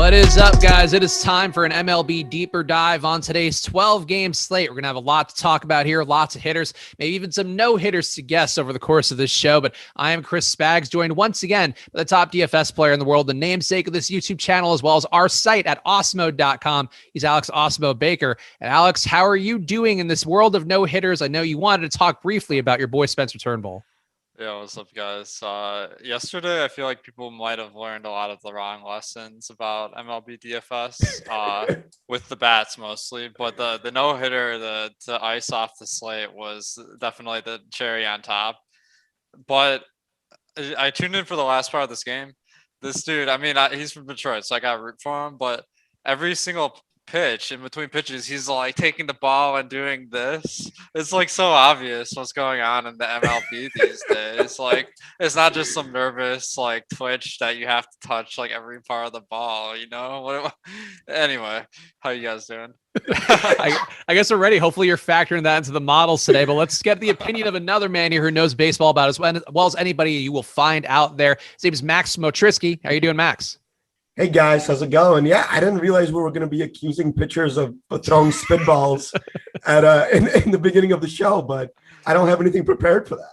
What is up, guys? It is time for an MLB Deeper Dive on today's 12-game slate. We're going to have a lot to talk about here, lots of hitters, maybe even some no-hitters to guess over the course of this show. But I am Chris Spags, joined once again by the top DFS player in the world, the namesake of this YouTube channel, as well as our site at Awesemo.com. He's Alex Awesemo Baker. And Alex, how are you doing in this world of no-hitters? I know you wanted to talk briefly about your boy Spencer Turnbull. Yeah, what's up, guys? Yesterday, I feel like people might have learned a lot of the wrong lessons about MLB DFS, with the bats mostly. But the no hitter, the ice off the slate was definitely the cherry on top. But I tuned in for the last part of this game. This dude, I mean, he's from Detroit, so I got to root for him. But every single pitch in between pitches, he's like taking the ball and doing this. It's like so obvious what's going on in the MLB these days. Like, it's not just some nervous like twitch that you have to touch like every part of the ball, you know. Anyway, how you guys doing? I guess we're ready. Hopefully you're factoring that into the models today, but let's get the opinion of another man here who knows baseball about as well as anybody you will find out there. His name is Max Smotritskiy. How you doing, Max? Hey guys, how's it going? Yeah, I didn't realize we were going to be accusing pitchers of throwing spitballs in the beginning of the show, but I don't have anything prepared for that.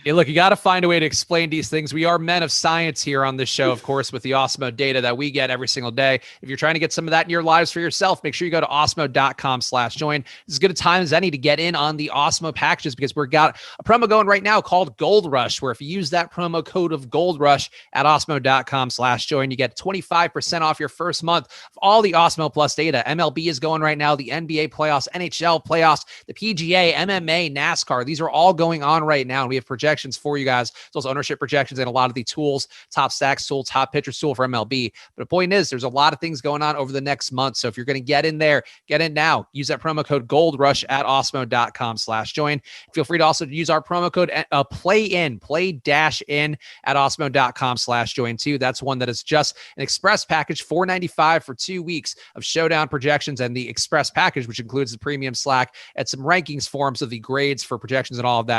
Hey, look, you got to find a way to explain these things. We are men of science here on this show, of course, with the Awesemo data that we get every single day. If you're trying to get some of that in your lives for yourself, make sure you go to awesemo.com/join. This is as good a time as any to get in on the Awesemo packages because we've got a promo going right now called Gold Rush, where if you use that promo code of Gold Rush at awesemo.com/join, you get 25% off your first month of all the Awesemo Plus data. MLB is going right now, the NBA playoffs, NHL playoffs, the PGA, MMA, NASCAR. These are all going on right now, and we have projections for you guys, as well as ownership projections and a lot of the tools, top stacks tool, top pitchers tool for MLB. But the point is, there's a lot of things going on over the next month. So if you're going to get in there, get in now. Use that promo code GOLDRUSH at awesemo.com/join. Feel free to also use our promo code play-in at awesemo.com/join too. That's one that is just an express package, $4.95 for 2 weeks of showdown projections, and the express package, which includes the premium Slack and some rankings forms of the grades for projections and all of that.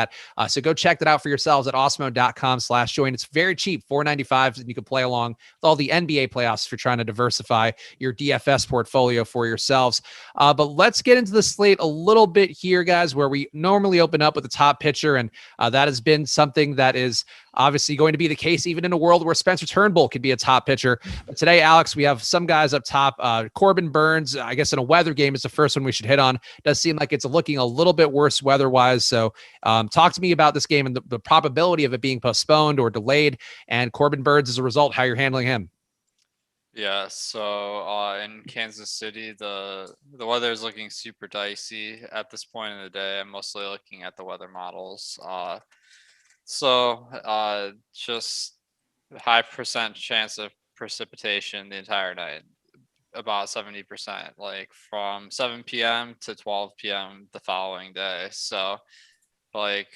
So go check that out for yourselves at awesemo.com/join. It's very cheap, $4.95, and you can play along with all the NBA playoffs if you're trying to diversify your DFS portfolio for yourselves. But let's get into the slate a little bit here, guys, where we normally open up with the top pitcher, and that has been something that is obviously going to be the case even in a world where Spencer Turnbull could be a top pitcher. But today, Alex, we have some guys up top. Corbin Burns, I guess in a weather game is the first one we should hit on. Does seem like it's looking a little bit worse weather-wise. So talk to me about this game and the probability of it being postponed or delayed, and Corbin Burns as a result, how you're handling him. Yeah, so in Kansas City, the weather is looking super dicey at this point in the day. I'm mostly looking at the weather models. So just high percent chance of precipitation the entire night, about 70%, like from 7 p.m. to 12 p.m. the following day. So like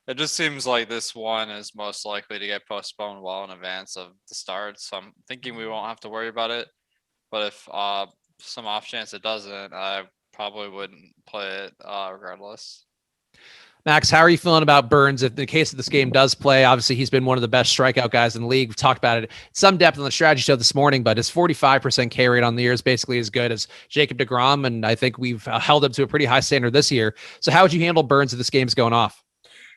it just seems like this one is most likely to get postponed well in advance of the start. So I'm thinking we won't have to worry about it. But if some off chance it doesn't, I probably wouldn't play it regardless. Max, how are you feeling about Burns? If the case of this game does play, obviously he's been one of the best strikeout guys in the league. We've talked about it some depth on the strategy show this morning, but his 45% K rate on the year is basically as good as Jacob deGrom, and I think we've held up to a pretty high standard this year. So how would you handle Burns if this game's going off?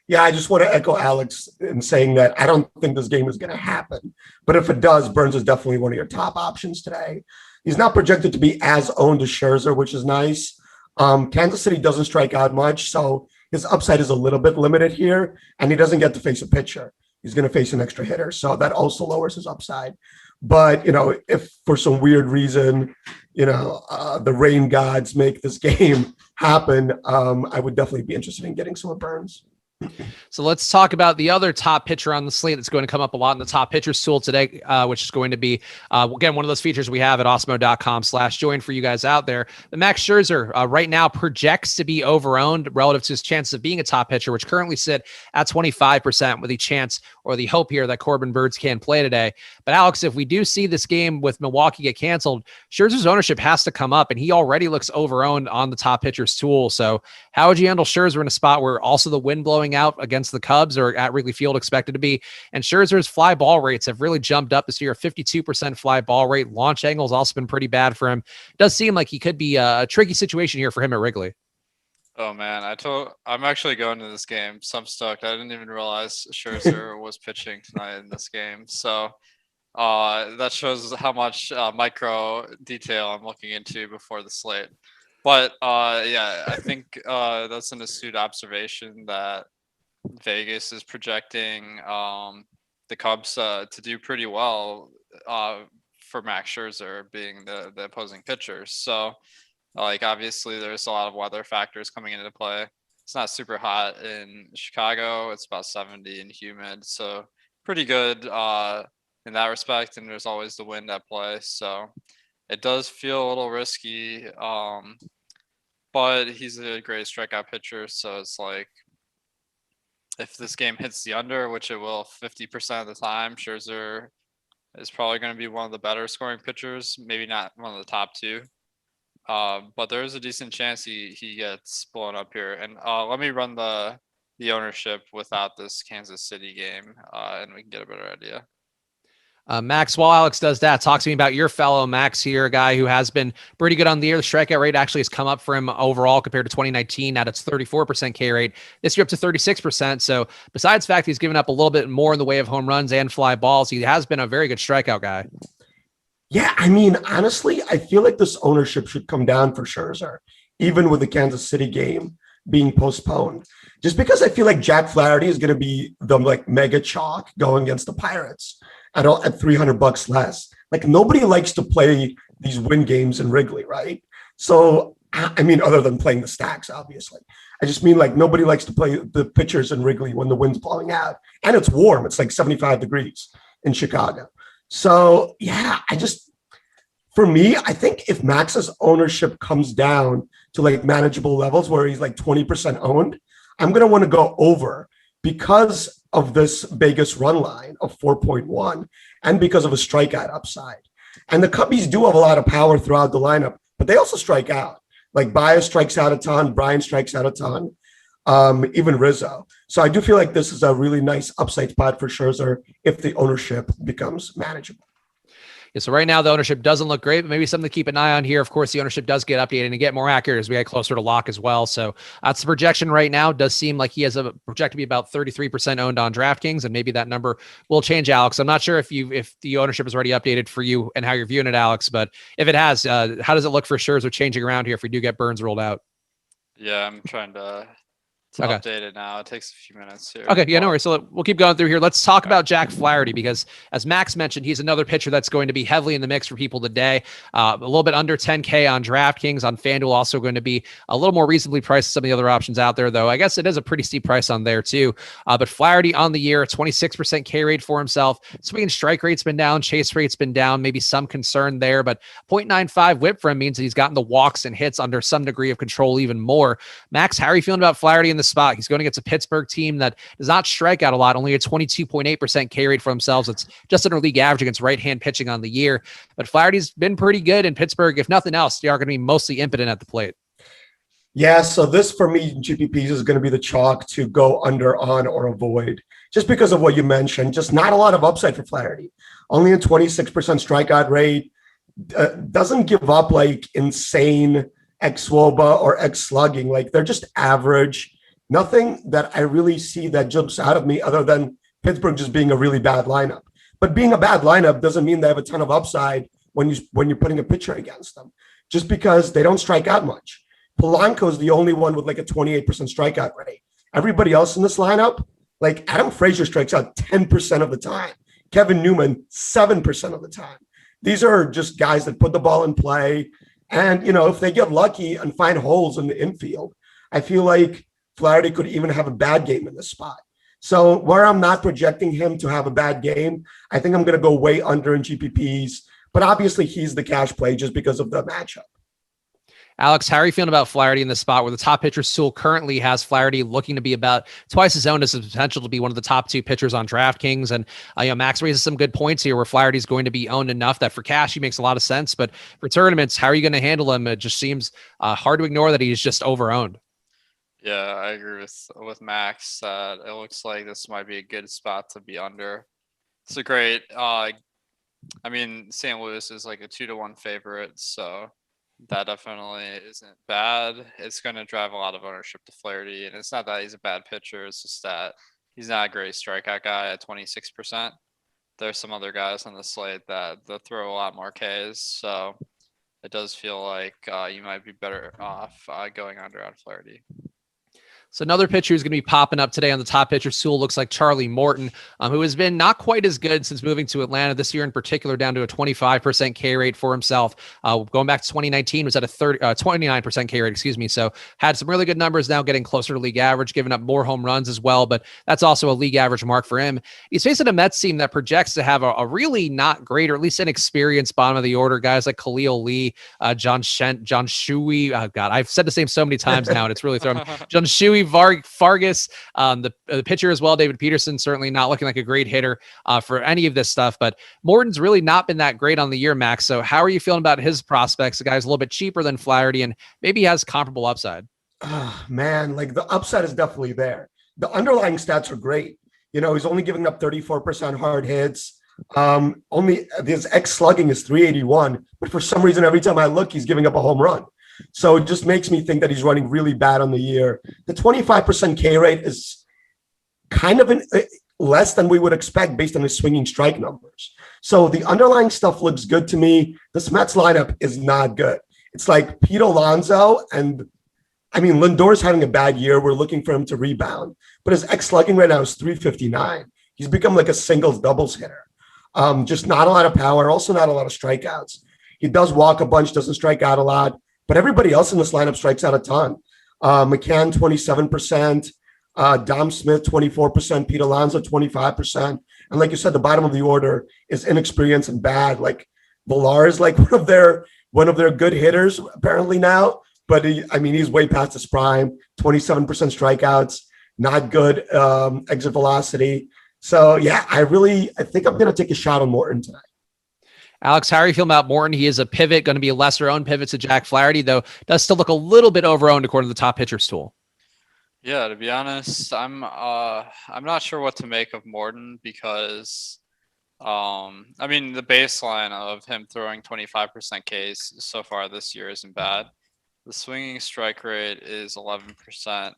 Yeah, I just want to echo Alex in saying that I don't think this game is going to happen. But if it does, Burns is definitely one of your top options today. He's not projected to be as owned as Scherzer, which is nice. Kansas City doesn't strike out much, so his upside is a little bit limited here, and he doesn't get to face a pitcher. He's going to face an extra hitter, so that also lowers his upside. But, if for some weird reason, the rain gods make this game happen, I would definitely be interested in getting some of Burns. So let's talk about the other top pitcher on the slate that's going to come up a lot in the top pitchers tool today, which is going to be, again, one of those features we have at awesemo.com/join for you guys out there. The Max Scherzer right now projects to be overowned relative to his chances of being a top pitcher, which currently sit at 25% with the chance or the hope here that Corbin Burns can play today. But Alex, if we do see this game with Milwaukee get canceled, Scherzer's ownership has to come up, and he already looks overowned on the top pitchers tool. So how would you handle Scherzer in a spot where also the wind blowing playing out against the Cubs or at Wrigley Field expected to be. And Scherzer's fly ball rates have really jumped up this year. 52% fly ball rate. Launch angle has also been pretty bad for him. It does seem like he could be a tricky situation here for him at Wrigley. Oh man, I'm actually going to this game, so I'm stoked. I didn't even realize Scherzer was pitching tonight in this game. So that shows how much micro detail I'm looking into before the slate. But yeah, I think that's an astute observation that Vegas is projecting the Cubs to do pretty well for Max Scherzer being the opposing pitcher. So like obviously there's a lot of weather factors coming into play. It's not super hot in Chicago. It's about 70 and humid. So pretty good in that respect. And there's always the wind at play. So it does feel a little risky. But he's a great strikeout pitcher. So it's like, if this game hits the under, which it will 50% of the time, Scherzer is probably going to be one of the better scoring pitchers. Maybe not one of the top two. But there is a decent chance he gets blown up here. And let me run the ownership without this Kansas City game, and we can get a better idea. Max, while Alex does that, talk to me about your fellow Max here, a guy who has been pretty good on the year. The strikeout rate actually has come up for him overall compared to 2019. Now it's 34% K rate. This year up to 36%. So besides the fact he's given up a little bit more in the way of home runs and fly balls, he has been a very good strikeout guy. Yeah, I mean, honestly, I feel like this ownership should come down for Scherzer, even with the Kansas City game being postponed. Just because I feel like Jack Flaherty is going to be the like mega chalk going against the Pirates at $300 less. Like nobody likes to play these win games in Wrigley, right? So, I mean, other than playing the stacks, obviously. I just mean like nobody likes to play the pitchers in Wrigley when the wind's blowing out. And it's warm. It's like 75 degrees in Chicago. So, yeah, for me, I think if Max's ownership comes down to like manageable levels where he's like 20% owned, I'm going to want to go over because of this Vegas run line of 4.1 and because of a strikeout upside. And the Cubbies do have a lot of power throughout the lineup, but they also strike out. Like Baez strikes out a ton, Brian strikes out a ton, even Rizzo. So I do feel like this is a really nice upside spot for Scherzer if the ownership becomes manageable. Yeah, so right now the ownership doesn't look great, but maybe something to keep an eye on here. Of course, the ownership does get updated and get more accurate as we get closer to lock as well. So that's the projection right now. It does seem like he has a projected to be about 33% owned on DraftKings, and maybe that number will change, Alex. I'm not sure if the ownership is already updated for you and how you're viewing it, Alex, but if it has, how does it look for Scherzer changing around here if we do get Burns ruled out? Yeah, I'm trying to update it now. It takes a few minutes here. Okay, yeah, no worries. So we'll keep going through here. Let's talk about Jack Flaherty because, as Max mentioned, he's another pitcher that's going to be heavily in the mix for people today. A little bit under 10K on DraftKings. On Fanduel, also going to be a little more reasonably priced than some of the other options out there, though. I guess it is a pretty steep price on there, too. But Flaherty on the year, 26% K rate for himself. Swing and strike rate's been down. Chase rate's been down. Maybe some concern there, but 0.95 whip for him means that he's gotten the walks and hits under some degree of control even more. Max, how are you feeling about Flaherty in the spot? He's going against a Pittsburgh team that does not strike out a lot, only a 22.8% K rate for themselves. It's just under league average against right-hand pitching on the year. But Flaherty's been pretty good in Pittsburgh. If nothing else, they are going to be mostly impotent at the plate. Yeah, so this for me, GPPs is going to be the chalk to go under, on, or avoid. Just because of what you mentioned, just not a lot of upside for Flaherty. Only a 26% strikeout rate. Doesn't give up like insane ex-WOBA or ex-slugging. Like they're just average. Nothing that I really see that jumps out of me other than Pittsburgh just being a really bad lineup. But being a bad lineup doesn't mean they have a ton of upside when you're putting a pitcher against them, just because they don't strike out much. Polanco is the only one with like a 28% strikeout rate. Everybody else in this lineup, like Adam Frazier strikes out 10% of the time. Kevin Newman, 7% of the time. These are just guys that put the ball in play. And, if they get lucky and find holes in the infield, I feel like Flaherty could even have a bad game in this spot. So where I'm not projecting him to have a bad game, I think I'm going to go way under in GPPs. But obviously, he's the cash play just because of the matchup. Alex, how are you feeling about Flaherty in this spot where the top pitcher stool currently has Flaherty looking to be about twice his own as his potential to be one of the top two pitchers on DraftKings? And Max raises some good points here where Flaherty's going to be owned enough that for cash, he makes a lot of sense. But for tournaments, how are you going to handle him? It just seems hard to ignore that he's just over-owned. Yeah, I agree with Max that it looks like this might be a good spot to be under. It's a great. I mean, St. Louis is like a 2-1 favorite, so that definitely isn't bad. It's going to drive a lot of ownership to Flaherty, and it's not that he's a bad pitcher. It's just that he's not a great strikeout guy at 26%. There's some other guys on the slate that they'll throw a lot more Ks, so it does feel like you might be better off going under on Flaherty. So another pitcher who's going to be popping up today on the top pitcher stool looks like Charlie Morton, who has been not quite as good since moving to Atlanta this year, in particular, down to a 25% K rate for himself. Going back to 2019, was at a 29% K rate, excuse me. So had some really good numbers, now getting closer to league average, giving up more home runs as well. But that's also a league average mark for him. He's facing a Mets team that projects to have a really not great, or at least inexperienced bottom of the order guys like Khalil Lee, John Shuey. Oh God, I've said the same so many times now, and it's really thrown me. John Shuey, Vargas, the pitcher as well, David Peterson, certainly not looking like a great hitter for any of this stuff. But Morton's really not been that great on the year, Max. So how are you feeling about his prospects? The guy's a little bit cheaper than Flaherty and maybe has comparable upside. Man, like the upside is definitely there. The underlying stats are great. You know, he's only giving up 34% hard hits. Only his X slugging is 381, but for some reason, every time I look, he's giving up a home run. So it just makes me think that he's running really bad on the year. The 25% K rate is kind of less than we would expect based on his swinging strike numbers. So the underlying stuff looks good to me. This Mets lineup is not good. It's like Pete Alonso, and I mean, Lindor's having a bad year. We're looking for him to rebound, but his X slugging right now is 359. He's become like a singles doubles hitter. Just not a lot of power, also not a lot of strikeouts. He does walk a bunch, doesn't strike out a lot. But everybody else in this lineup strikes out a ton. McCann, 27%. Dom Smith, 24%. Pete Alonso, 25%. And like you said, the bottom of the order is inexperienced and bad. Like Villar is like one of their good hitters apparently now. But he's way past his prime. 27% strikeouts, not good exit velocity. So yeah, I think I'm going to take a shot on Morton tonight. Alex, how are you feeling about Morton? He is a pivot, going to be a lesser owned pivot to Jack Flaherty, though does still look a little bit over-owned according to the top pitcher stool. Yeah, to be honest, I'm not sure what to make of Morton because, the baseline of him throwing 25% Ks so far this year isn't bad. The swinging strike rate is 11%,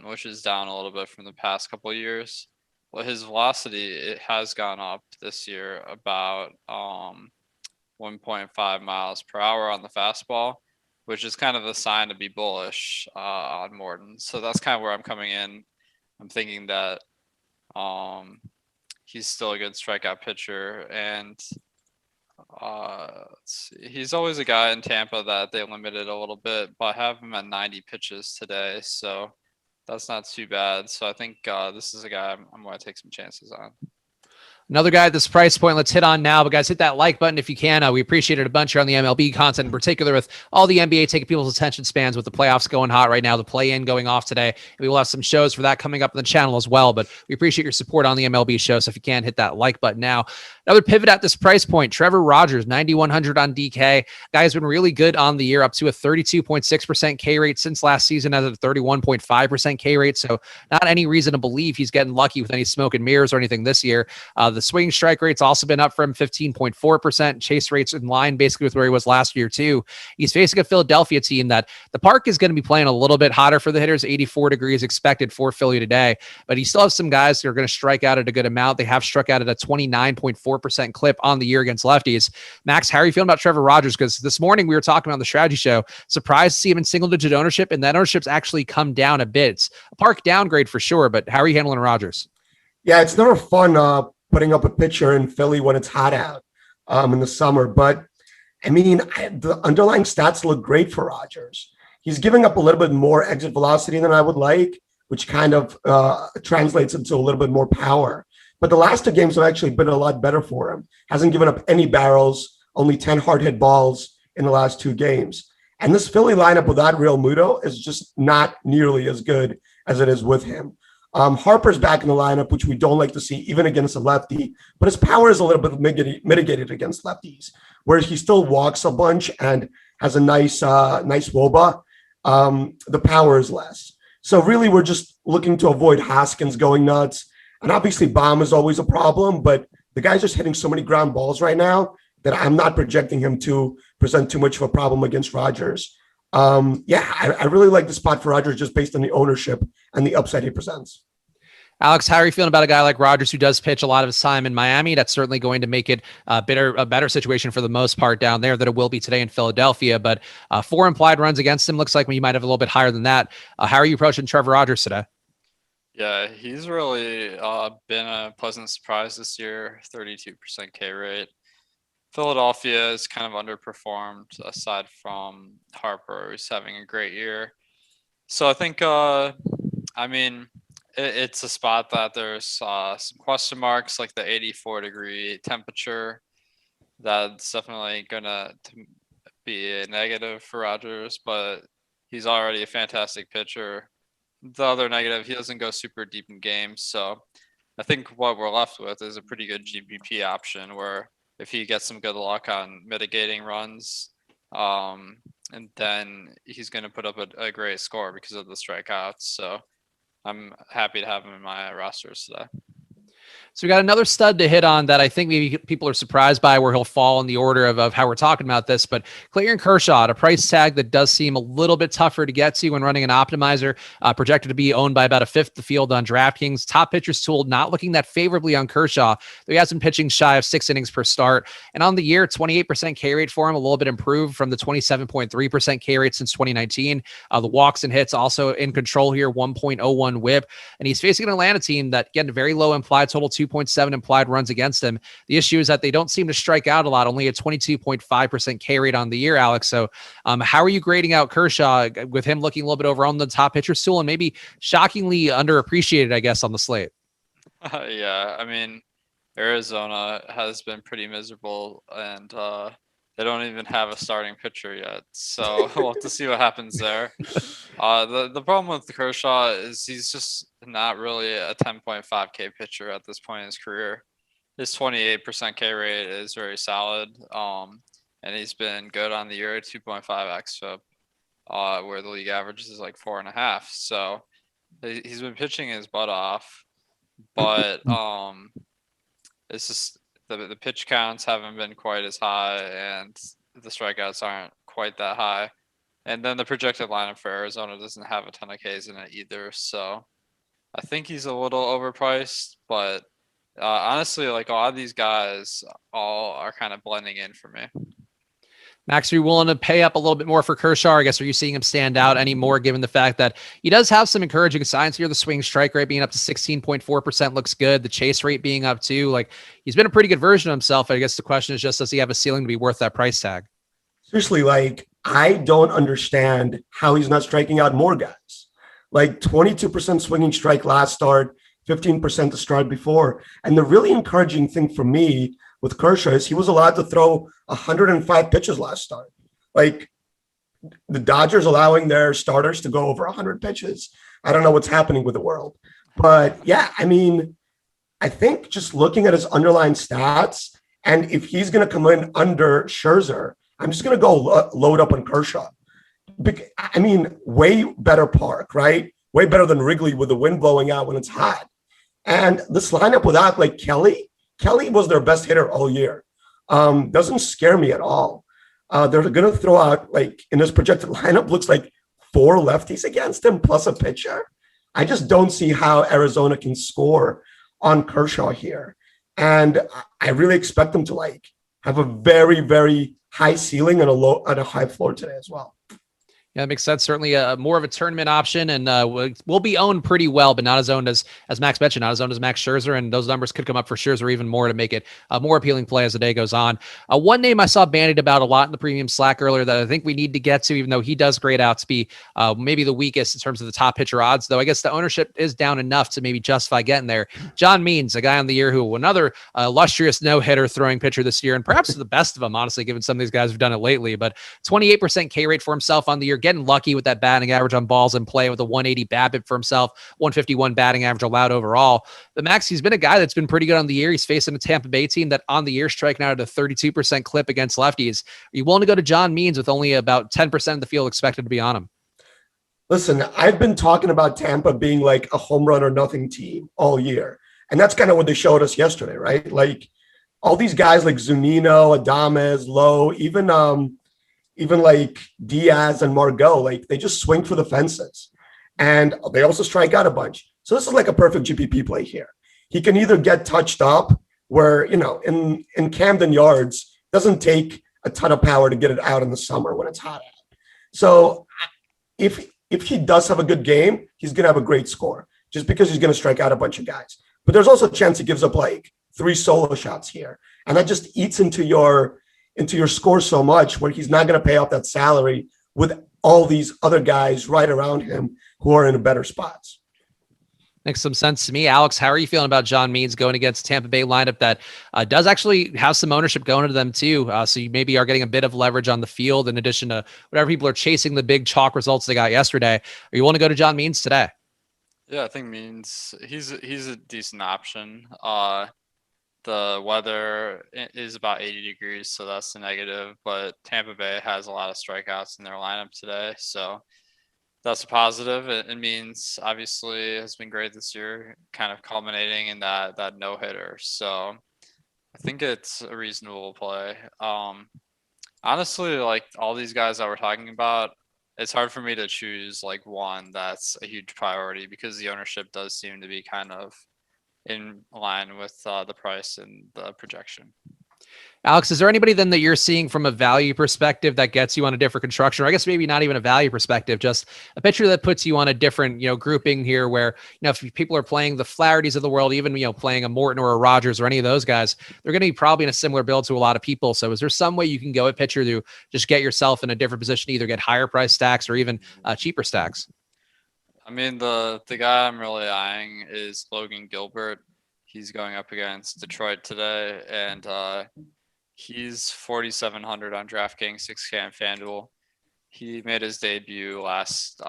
which is down a little bit from the past couple of years. Well, his velocity, it has gone up this year about 1.5 miles per hour on the fastball, which is kind of a sign to be bullish on Morton. So that's kind of where I'm coming in. I'm thinking that he's still a good strikeout pitcher. And he's always a guy in Tampa that they limited a little bit, but I have him at 90 pitches today. So that's not too bad. So I think this is a guy I'm going to take some chances on. Another guy at this price point, let's hit on now. But guys, hit that like button if you can. We appreciate it a bunch here on the MLB content, in particular with all the NBA taking people's attention spans with the playoffs going hot right now, the play-in going off today. We will have some shows for that coming up on the channel as well. But we appreciate your support on the MLB show. So if you can, hit that like button now. Another pivot at this price point, Trevor Rogers, 9,100 on DK. Guy has been really good on the year, up to a 32.6% K rate since last season at a 31.5% K rate. So not any reason to believe he's getting lucky with any smoke and mirrors or anything this year. The swinging strike rate's also been up from 15.4%. Chase rates in line basically with where he was last year too. He's facing a Philadelphia team that the park is going to be playing a little bit hotter for the hitters. 84 degrees expected for Philly today, but he still has some guys who are going to strike out at a good amount. They have struck out at a 29.4% clip on the year against lefties. Max, how are you feeling about Trevor Rogers? Because this morning we were talking on the strategy show, surprised to see him in single digit ownership, and that ownership's actually come down a bit. It's a park downgrade for sure, but how are you handling Rogers? Yeah, it's never fun putting up a pitcher in Philly when it's hot out in the summer. But the underlying stats look great for Rogers. He's giving up a little bit more exit velocity than I would like, which kind of translates into a little bit more power. But the last two games have actually been a lot better for him. Hasn't given up any barrels, only 10 hard hit balls in the last two games. And this Philly lineup without Real Muto is just not nearly as good as it is with him. Harper's back in the lineup, which we don't like to see even against a lefty, but his power is a little bit mitigated against lefties, whereas he still walks a bunch and has a nice WOBA. the power is less. So really, we're just looking to avoid Hoskins going nuts. And obviously, Baum is always a problem, but the guy's just hitting so many ground balls right now that I'm not projecting him to present too much of a problem against Rogers. I really like the spot for Rogers just based on the ownership and the upside he presents. Alex, how are you feeling about a guy like Rogers who does pitch a lot of his time in Miami? That's certainly going to make it a better situation for the most part down there than it will be today in Philadelphia. But 4 implied runs against him looks like you might have a little bit higher than that. How are you approaching Trevor Rogers today? Yeah, he's really been a pleasant surprise this year, 32% K rate. Philadelphia is kind of underperformed aside from Harper, who's having a great year. So I think, it's a spot that there's some question marks, like the 84-degree temperature. That's definitely going to be a negative for Rogers, but he's already a fantastic pitcher. The other negative, he doesn't go super deep in games. So I think what we're left with is a pretty good GPP option where if he gets some good luck on mitigating runs, and then he's going to put up a great score because of the strikeouts. So I'm happy to have him in my rosters today. So we got another stud to hit on that I think maybe people are surprised by where he'll fall in the order of how we're talking about this, but Clayton Kershaw at a price tag that does seem a little bit tougher to get to when running an optimizer, projected to be owned by about a fifth the field on DraftKings. Top pitchers tool not looking that favorably on Kershaw, though he has been pitching shy of 6 innings per start. And on the year, 28% K rate for him, a little bit improved from the 27.3% K rate since 2019. The walks and hits also in control here, 1.01 whip. And he's facing an Atlanta team that getting a very low implied total, 2.7 implied runs against him. The issue is that they don't seem to strike out a lot, only a 22.5% K rate on the year, Alex. So how are you grading out Kershaw with him looking a little bit over on the top pitcher stool and maybe shockingly underappreciated, I guess, on the slate? Yeah, I mean, Arizona has been pretty miserable and they don't even have a starting pitcher yet. So we'll have to see what happens there. The problem with Kershaw is he's just not really a 10.5K pitcher at this point in his career. His 28% K rate is very solid. And he's been good on the year at 2.5 xFIP, where the league average is like 4.5. So he's been pitching his butt off, but it's just the pitch counts haven't been quite as high and the strikeouts aren't quite that high. And then the projected lineup for Arizona doesn't have a ton of Ks in it either. So I think he's a little overpriced, but honestly, like a lot of these guys all are kind of blending in for me. Max, are you willing to pay up a little bit more for Kershaw? I guess, are you seeing him stand out anymore, given the fact that he does have some encouraging signs here? The swing strike rate being up to 16.4% looks good. The chase rate being up too. Like, he's been a pretty good version of himself. I guess the question is just, does he have a ceiling to be worth that price tag? Seriously, like, I don't understand how he's not striking out more guys. Like 22% swinging strike last start, 15% the start before. And the really encouraging thing for me with Kershaw is he was allowed to throw 105 pitches last start. Like, the Dodgers allowing their starters to go over 100 pitches. I don't know what's happening with the world. But yeah, I mean, I think just looking at his underlying stats, and if he's going to come in under Scherzer, I'm just going to go load up on Kershaw. I mean, way better park, right? Way better than Wrigley with the wind blowing out when it's hot. And this lineup without like Kelly was their best hitter all year. Doesn't scare me at all. They're going to throw out, like, in this projected lineup, looks like 4 lefties against him plus a pitcher. I just don't see how Arizona can score on Kershaw here. And I really expect them to, like, have a very, very high ceiling and a high floor today as well. Yeah, that makes sense. Certainly more of a tournament option, and will be owned pretty well, but not as owned as Max mentioned, not as owned as Max Scherzer, and those numbers could come up for Scherzer even more to make it a more appealing play as the day goes on. One name I saw bandied about a lot in the premium Slack earlier that I think we need to get to, even though he does grade out to be maybe the weakest in terms of the top pitcher odds, though I guess the ownership is down enough to maybe justify getting there. John Means, a guy on the year who another illustrious no-hitter throwing pitcher this year, and perhaps the best of them, honestly, given some of these guys who've done it lately, but 28% K rate for himself on the year, getting lucky with that batting average on balls in play with a 180 BABIP for himself, 151 batting average allowed overall. But Max, he's been a guy that's been pretty good on the year. He's facing a Tampa Bay team that on the year striking out at a 32% clip against lefties. Are you willing to go to John Means with only about 10% of the field expected to be on him? Listen, I've been talking about Tampa being like a home run or nothing team all year. And that's kind of what they showed us yesterday, right? Like all these guys like Zunino, Adames, Lowe, even like Diaz and Margot, like they just swing for the fences. And they also strike out a bunch. So this is like a perfect GPP play here. He can either get touched up where, in Camden Yards, doesn't take a ton of power to get it out in the summer when it's hot out. So if he does have a good game, he's going to have a great score just because he's going to strike out a bunch of guys. But there's also a chance he gives up like 3 solo shots here. And that just eats into your score so much where he's not going to pay off that salary with all these other guys right around him who are in better spots. Makes some sense to me. Alex, how are you feeling about John Means going against Tampa Bay lineup that does actually have some ownership going to them too? So you maybe are getting a bit of leverage on the field in addition to whatever people are chasing the big chalk results they got yesterday. Are you willing to go to John Means today? Yeah, I think Means he's a decent option. The weather is about 80 degrees, so that's the negative. But Tampa Bay has a lot of strikeouts in their lineup today, so that's a positive. It means obviously has been great this year, kind of culminating in that no hitter. So I think it's a reasonable play. Honestly, like all these guys that we're talking about, it's hard for me to choose like one that's a huge priority because the ownership does seem to be kind of in line with the price and the projection. Alex, is there anybody then that you're seeing from a value perspective that gets you on a different construction, or I guess maybe not even a value perspective, just a picture that puts you on a different, grouping here where, if people are playing the Flahertys of the world, even, playing a Morton or a Rogers or any of those guys, they're going to be probably in a similar build to a lot of people. So is there some way you can go at pitcher to just get yourself in a different position, either get higher price stacks or even cheaper stacks? I mean, the guy I'm really eyeing is Logan Gilbert. He's going up against Detroit today, and he's 4,700 on DraftKings, 6K on Fanduel. He made his debut last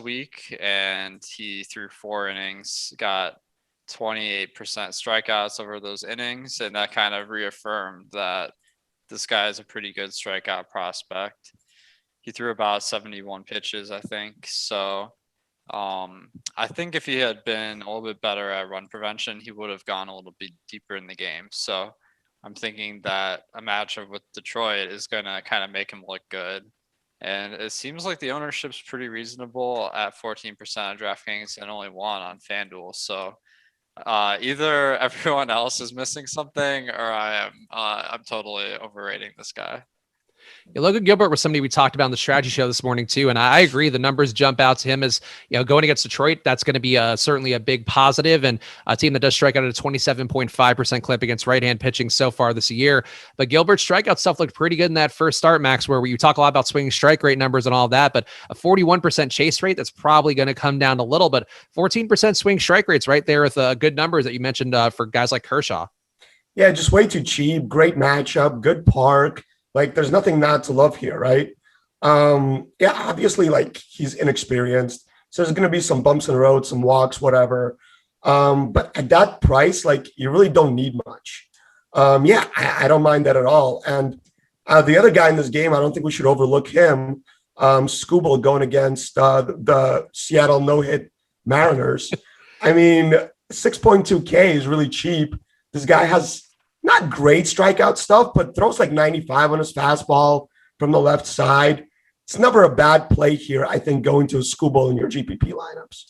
week, and he threw 4 innings, got 28% strikeouts over those innings, and that kind of reaffirmed that this guy is a pretty good strikeout prospect. He threw about 71 pitches, I think. So I think if he had been a little bit better at run prevention, he would have gone a little bit deeper in the game. So I'm thinking that a matchup with Detroit is going to kind of make him look good. And it seems like the ownership's pretty reasonable at 14% on DraftKings and only 1 on FanDuel. So either everyone else is missing something or I'm totally overrating this guy. Yeah, Logan Gilbert was somebody we talked about on the strategy show this morning too, and I agree. The numbers jump out to him as going against Detroit. That's going to be certainly a big positive, and a team that does strike out at a 27.5% clip against right-hand pitching so far this year. But Gilbert's strikeout stuff looked pretty good in that first start, Max, where you talk a lot about swinging strike rate numbers and all that, but a 41% chase rate that's probably going to come down a little, but 14% swing strike rates right there with good numbers that you mentioned for guys like Kershaw. Yeah, just way too cheap. Great matchup, good park. Like, there's nothing not to love here, right? Yeah, obviously, like, he's inexperienced. So there's going to be some bumps in the road, some walks, whatever. But at that price, like, you really don't need much. Yeah, I don't mind that at all. And the other guy in this game, I don't think we should overlook him. Skubal going against the Seattle no-hit Mariners. I mean, 6.2K is really cheap. This guy has not great strikeout stuff, but throws like 95 on his fastball from the left side. It's never a bad play here, I think, going to a Skubal in your GPP lineups.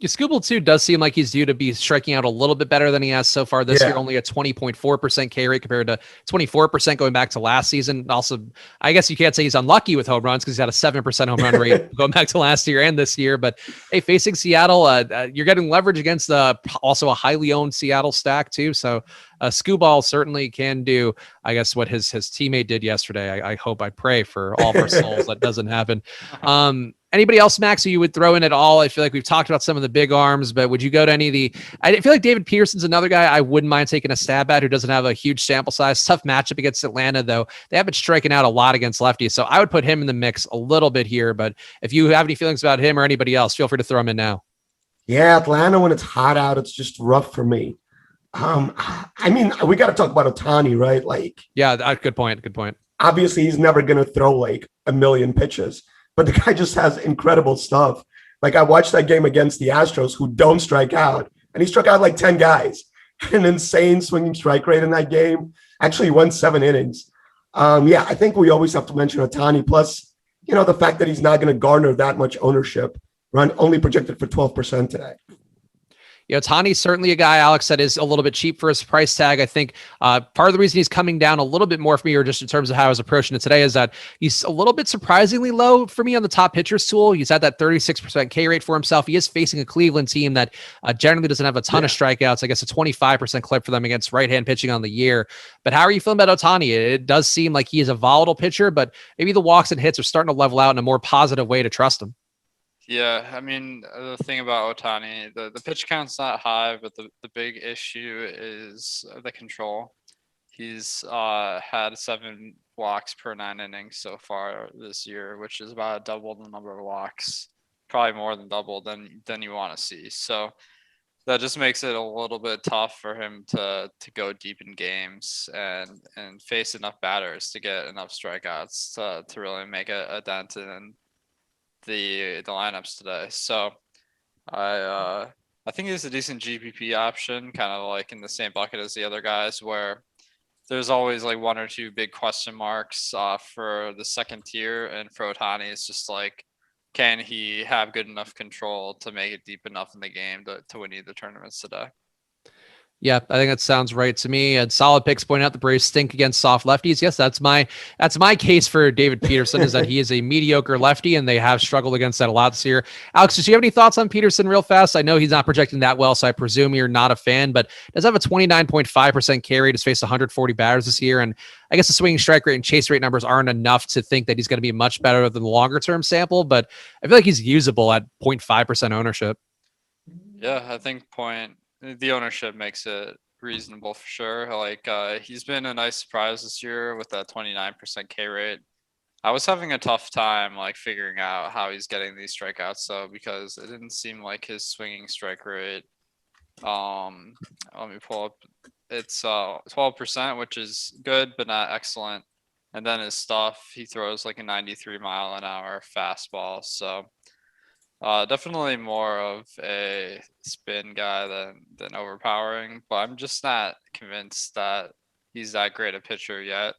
Skubal too does seem like he's due to be striking out a little bit better than he has so far this year. Only a 20.4% K rate compared to 24% going back to last season. Also, I guess you can't say he's unlucky with home runs because he's had a 7% home run rate going back to last year and this year. But hey, facing Seattle, you're getting leverage against also a highly owned Seattle stack too. So Skubal certainly can do, I guess, what his teammate did yesterday. I hope, I pray for all of our souls that doesn't happen. Anybody else, Max, who you would throw in at all? I feel like we've talked about some of the big arms, but would you go to any of the... I feel like David Peterson's another guy I wouldn't mind taking a stab at who doesn't have a huge sample size. Tough matchup against Atlanta, though. They have been striking out a lot against lefties, so I would put him in the mix a little bit here, but if you have any feelings about him or anybody else, feel free to throw him in now. Yeah, Atlanta, when it's hot out, it's just rough for me. I mean, we got to talk about Otani, right? Like, yeah, good point. Obviously, he's never going to throw like a million pitches. but the guy just has incredible stuff. Like, I watched that game against the Astros, who don't strike out, and he struck out like 10 guys. An insane swinging strike rate in that game. Actually, he went 7 innings. Yeah, I think we always have to mention Otani. Plus, the fact that he's not going to garner that much ownership. Only projected for 12% today. Otani's certainly a guy, Alex, that is a little bit cheap for his price tag. I think part of the reason he's coming down a little bit more for me, or just in terms of how I was approaching it today, is that he's a little bit surprisingly low for me on the top pitchers tool. He's had that 36% K rate for himself. He is facing a Cleveland team that generally doesn't have a ton of strikeouts. I guess a 25% clip for them against right-hand pitching on the year. But how are you feeling about Otani? It does seem like he is a volatile pitcher, but maybe the walks and hits are starting to level out in a more positive way to trust him. Yeah, I mean, the thing about Otani, the pitch count's not high, but the big issue is the control. He's had 7 walks per 9 innings so far this year, which is about double the number of walks, probably more than double than you want to see. So that just makes it a little bit tough for him to go deep in games and face enough batters to get enough strikeouts to really make a dent in the lineups today. So I think he's a decent GPP option, kind of like in the same bucket as the other guys, where there's always like 1 or 2 big question marks for the second tier, and for Otani, it's just like, can he have good enough control to make it deep enough in the game to win either tournaments today? Yeah, I think that sounds right to me. And solid picks point out the Braves stink against soft lefties. Yes, that's my case for David Peterson, is that he is a mediocre lefty, and they have struggled against that a lot this year. Alex, do you have any thoughts on Peterson real fast? I know he's not projecting that well, so I presume you're not a fan, but does have a 29.5% K rate, has faced 140 batters this year. And I guess the swinging strike rate and chase rate numbers aren't enough to think that he's going to be much better than the longer term sample, but I feel like he's usable at 0.5% ownership. Yeah, I think the ownership makes it reasonable for sure. Like he's been a nice surprise this year with that 29% K rate. I was having a tough time like figuring out how he's getting these strikeouts though, because it didn't seem like his swinging strike rate. Let me pull up. It's 12%, which is good but not excellent. And then his stuff, he throws like a 93-mile-an-hour fastball. So definitely more of a spin guy than overpowering, but I'm just not convinced that he's that great a pitcher yet.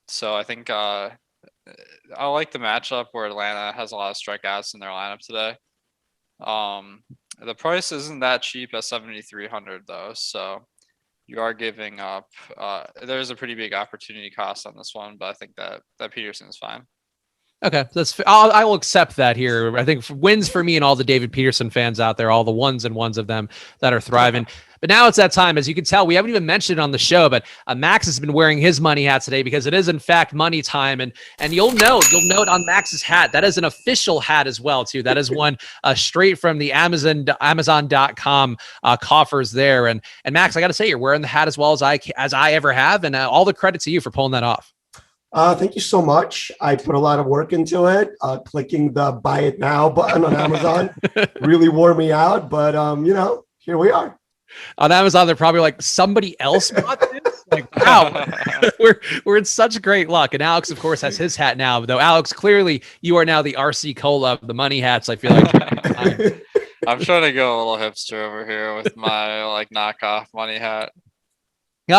So I think I like the matchup where Atlanta has a lot of strikeouts in their lineup today. The price isn't that cheap at 7,300 though, so you are giving up. There's a pretty big opportunity cost on this one, but I think that Peterson is fine. Okay, I will accept that here. I think wins for me and all the David Peterson fans out there, all the ones of them that are thriving. But now it's that time. As you can tell, we haven't even mentioned it on the show, but Max has been wearing his money hat today because it is in fact money time. And you'll note on Max's hat, that is an official hat as well too. That is one straight from the Amazon.com coffers there. And Max, I got to say, you're wearing the hat as well as I ever have, and all the credit to you for pulling that off. Thank you so much. I put a lot of work into it. Clicking the buy it now button on Amazon really wore me out, but here we are. On Amazon, they're probably like, somebody else bought this? Like, wow, we're in such great luck. And Alex, of course, has his hat now. Though, Alex, clearly you are now the RC Cola of the money hats, I feel like. I'm trying to go a little hipster over here with my like knockoff money hat.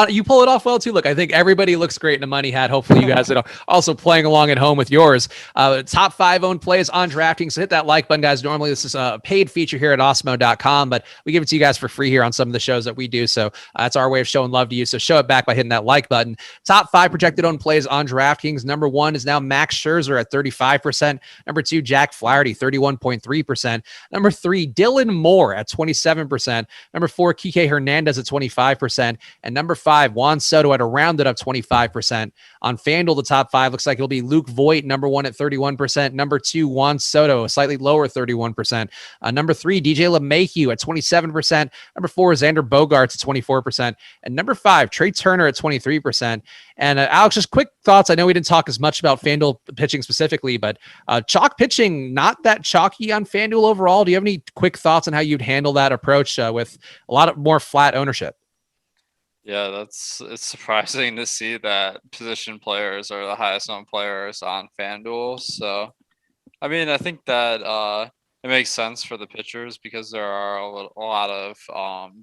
You pull it off well too. Look, I think everybody looks great in a money hat. Hopefully you guys are also playing along at home with yours. Top 5 owned plays on DraftKings. So hit that like button, guys. Normally this is a paid feature here at Awesemo.com, but we give it to you guys for free here on some of the shows that we do. So that's our way of showing love to you. So show it back by hitting that like button. Top 5 projected owned plays on DraftKings. Number 1 is now Max Scherzer at 35%. Number 2, Jack Flaherty, 31.3%. Number 3, Dylan Moore at 27%. Number 4, Kike Hernandez at 25%. And number 5, Juan Soto at a rounded up 25%. On FanDuel, the top 5 looks like it'll be Luke Voit, number 1 at 31%. Number 2, Juan Soto, a slightly lower 31%. Number 3, DJ LeMahieu at 27%. Number 4, Xander Bogaerts at 24%. And number 5, Trey Turner at 23%. And Alex, just quick thoughts. I know we didn't talk as much about FanDuel pitching specifically, but chalk pitching, not that chalky on FanDuel overall. Do you have any quick thoughts on how you'd handle that approach with a lot of more flat ownership? Yeah, it's surprising to see that position players are the highest owned players on FanDuel. So I mean, I think that it makes sense for the pitchers because there are a lot of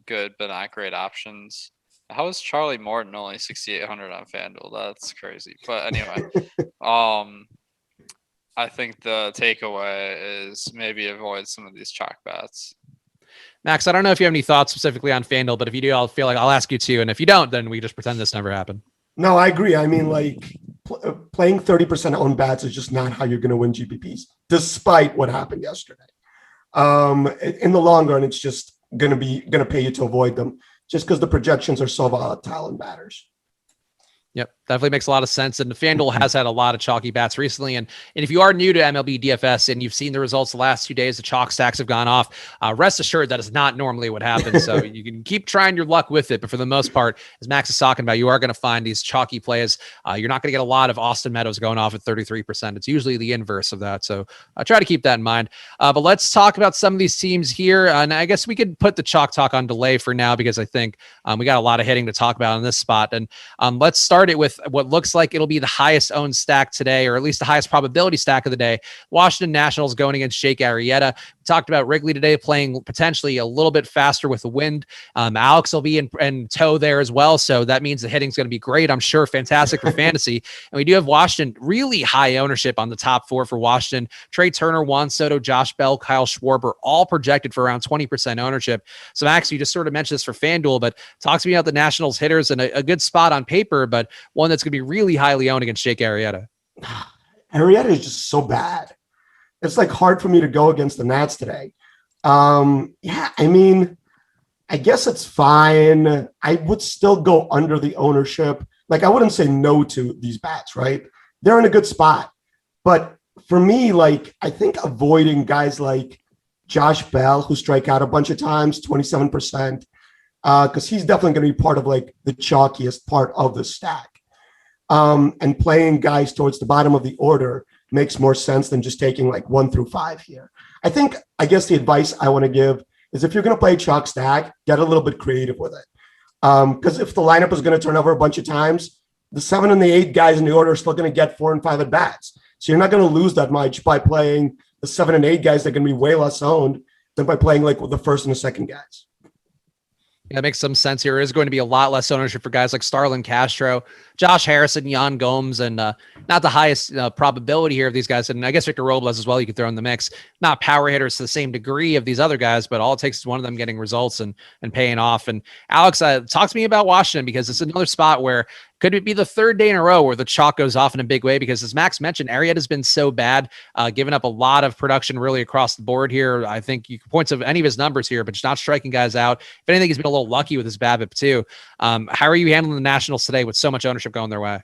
good but not great options. How is Charlie Morton only 6,800 on FanDuel? That's crazy. But anyway, I think the takeaway is maybe avoid some of these chalk bats. Max, I don't know if you have any thoughts specifically on FanDuel, but if you do, I'll feel like I'll ask you too. And if you don't, then we just pretend this never happened. No, I agree. I mean, like playing 30% owned bats is just not how you're going to win GPPs, despite what happened yesterday. In the long run, it's just going to pay you to avoid them just because the projections are so volatile in batters. Yep, definitely makes a lot of sense. And the FanDuel has had a lot of chalky bats recently. And if you are new to MLB DFS and you've seen the results the last 2 days, the chalk stacks have gone off. Rest assured that is not normally what happens. So you can keep trying your luck with it. But for the most part, as Max is talking about, you are going to find these chalky plays. You're not going to get a lot of Austin Meadows going off at 33%. It's usually the inverse of that. So I try to keep that in mind. But let's talk about some of these teams here. And I guess we could put the chalk talk on delay for now because I think we got a lot of hitting to talk about on this spot. And let's start it with what looks like it'll be the highest owned stack today, or at least the highest probability stack of the day. Washington Nationals going against Jake Arrieta. We talked about Wrigley today playing potentially a little bit faster with the wind. Alex will be in tow there as well. So that means the hitting's going to be great. I'm sure fantastic for fantasy. And we do have Washington really high ownership on the top four for Washington. Trey Turner, Juan Soto, Josh Bell, Kyle Schwarber, all projected for around 20% ownership. So Max, you just sort of mentioned this for FanDuel, but talk to me about the Nationals hitters and a good spot on paper, but one that's going to be really highly owned against Jake Arrieta. Arrieta is just so bad. It's like hard for me to go against the Nats today. Yeah, I mean, I guess it's fine. I would still go under the ownership. Like I wouldn't say no to these bats, right? They're in a good spot. But for me, like I think avoiding guys like Josh Bell, who strike out a bunch of times, 27%, because he's definitely going to be part of like the chalkiest part of the stack. And playing guys towards the bottom of the order makes more sense than just taking like 1 through 5 here. I guess the advice I want to give is if you're going to play chalk stack, get a little bit creative with it. Because if the lineup is going to turn over a bunch of times, the 7 and the 8 guys in the order are still going to get 4 and 5 at bats. So you're not going to lose that much by playing the 7 and 8 guys that are going to be way less owned than by playing like with the first and the second guys. Yeah, that makes some sense here. There is going to be a lot less ownership for guys like Starlin Castro, Josh Harrison, Yan Gomes, and not the highest probability here of these guys. And I guess Victor Robles as well, you could throw in the mix. Not power hitters to the same degree of these other guys, but all it takes is one of them getting results and paying off. And Alex, talk to me about Washington, because it's another spot where could it be the third day in a row where the chalk goes off in a big way? Because as Max mentioned, Arrieta has been so bad, giving up a lot of production really across the board here. I think you can point to any of his numbers here, but just not striking guys out. If anything, he's been a little lucky with his BABIP too. How are you handling the Nationals today with so much ownership going their way?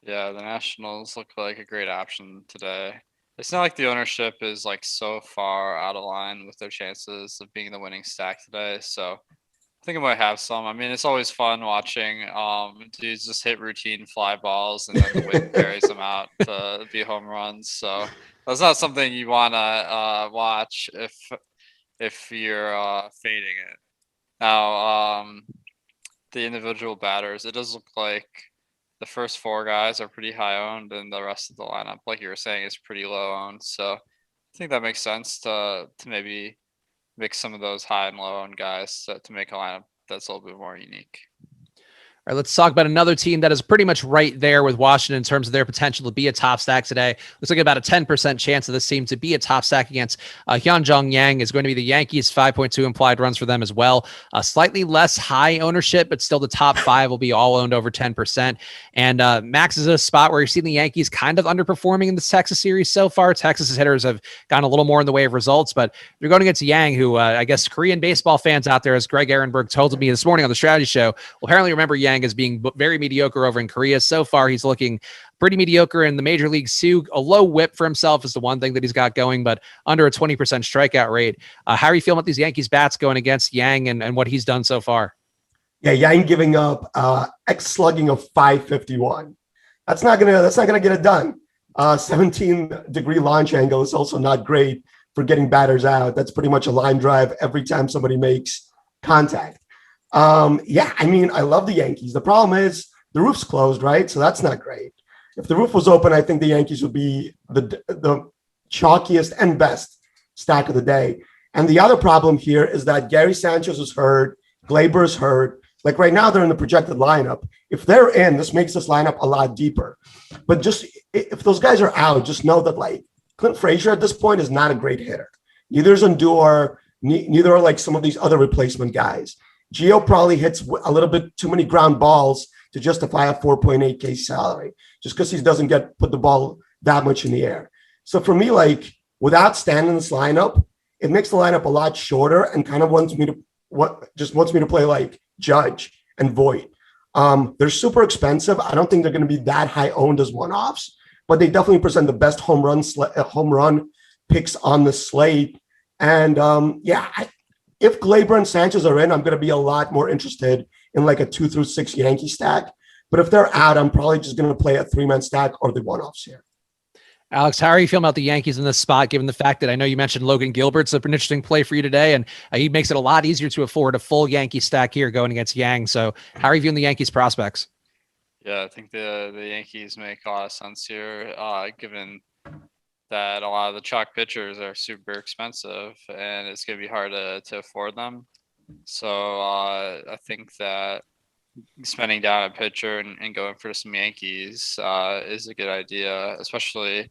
Yeah, the Nationals look like a great option today. It's not like the ownership is like so far out of line with their chances of being the winning stack today. So I think I might have some. I mean, it's always fun watching dudes just hit routine fly balls and then the wind carries them out to be home runs. So that's not something you want to watch if you're fading it. Now, the individual batters, it does look like the first 4 guys are pretty high owned and the rest of the lineup, like you were saying, is pretty low owned. So I think that makes sense to maybe mix some of those high and low owned guys to make a lineup that's a little bit more unique. All right, let's talk about another team that is pretty much right there with Washington in terms of their potential to be a top stack today. Looks like about a 10% chance of this team to be a top stack against Hyunjung Yang is going to be the Yankees. 5.2 implied runs for them as well. Slightly less high ownership, but still the top 5 will be all owned over 10%. And Max is a spot where you're seeing the Yankees kind of underperforming in the Texas series so far. Texas's hitters have gotten a little more in the way of results, but they're going against Yang, who I guess Korean baseball fans out there, as Greg Ehrenberg told me this morning on the strategy show, will apparently remember Yang as being very mediocre over in Korea. So far, he's looking pretty mediocre in the major leagues too. A low whip for himself is the one thing that he's got going, but under a 20% strikeout rate. How are you feeling about these Yankees bats going against Yang and what he's done so far? Yeah, Yang giving up X slugging of 551. That's not gonna get it done. 17-degree launch angle is also not great for getting batters out. That's pretty much a line drive every time somebody makes contact. Yeah, I mean, I love the Yankees. The problem is the roof's closed, right? So that's not great. If the roof was open, I think the Yankees would be the chalkiest and best stack of the day. And the other problem here is that Gary Sanchez is hurt, Gleyber's hurt. Like right now, they're in the projected lineup. If they're in, this makes this lineup a lot deeper. But just if those guys are out, just know that like Clint Frazier at this point is not a great hitter. Neither is Undur, neither are like some of these other replacement guys. Gio probably hits a little bit too many ground balls to justify a 4.8K salary, just because he doesn't put the ball that much in the air. So for me, like without Stan in this lineup, it makes the lineup a lot shorter and kind of wants me to play like Judge and Voit. They're super expensive. I don't think they're going to be that high owned as one-offs, but they definitely present the best home run picks on the slate. And if Gleyber and Sanchez are in, I'm going to be a lot more interested in like a 2 through 6 Yankee stack. But if they're out, I'm probably just going to play a 3-man stack or the one-offs here. Alex, how are you feeling about the Yankees in this spot, given the fact that I know you mentioned Logan Gilbert's an interesting play for you today, and he makes it a lot easier to afford a full Yankee stack here going against Yang. So how are you viewing the Yankees prospects? Yeah, I think the Yankees make a lot of sense here, given that a lot of the chalk pitchers are super expensive and it's going to be hard to afford them. So I think that spending down a pitcher and going for some Yankees is a good idea, especially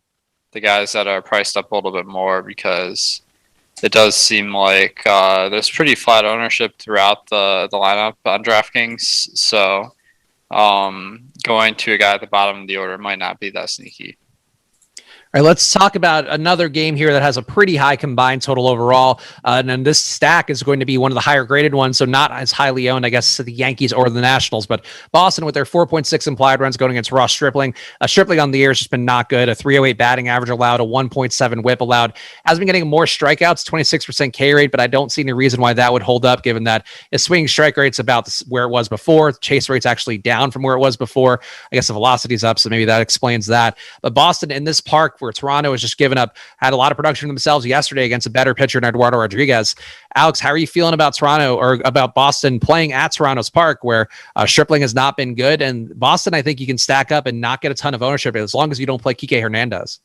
the guys that are priced up a little bit more, because it does seem like there's pretty flat ownership throughout the lineup on DraftKings. So going to a guy at the bottom of the order might not be that sneaky. All right, let's talk about another game here that has a pretty high combined total overall. And then this stack is going to be one of the higher graded ones, so not as highly owned, I guess, to the Yankees or the Nationals. But Boston with their 4.6 implied runs going against Ross Stripling. Stripling on the year has just been not good. A 308 batting average allowed, a 1.7 whip allowed. Has been getting more strikeouts, 26% K rate, but I don't see any reason why that would hold up, given that his swinging strike rate's about where it was before. Chase rate's actually down from where it was before. I guess the velocity's up, so maybe that explains that. But Boston in this park, where Toronto has just given up, had a lot of production themselves yesterday against a better pitcher than Eduardo Rodriguez. Alex, how are you feeling about Toronto or about Boston playing at Toronto's park, where Stripling has not been good? And Boston, I think you can stack up and not get a ton of ownership as long as you don't play Kike Hernandez.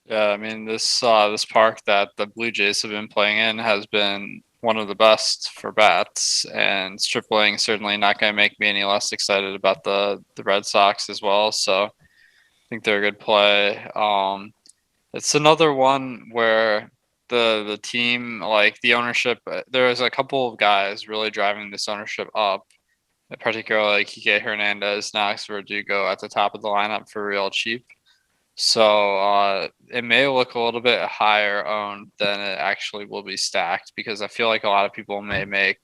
Yeah, I mean, this park that the Blue Jays have been playing in has been one of the best for bats, and Stripling certainly not going to make me any less excited about the Red Sox as well. So I think they're a good play. It's another one where the team, like the ownership, there's a couple of guys really driving this ownership up, particularly Kike Hernandez, Knox Verdugo at the top of the lineup for real cheap. So it may look a little bit higher owned than it actually will be stacked, because I feel like a lot of people may make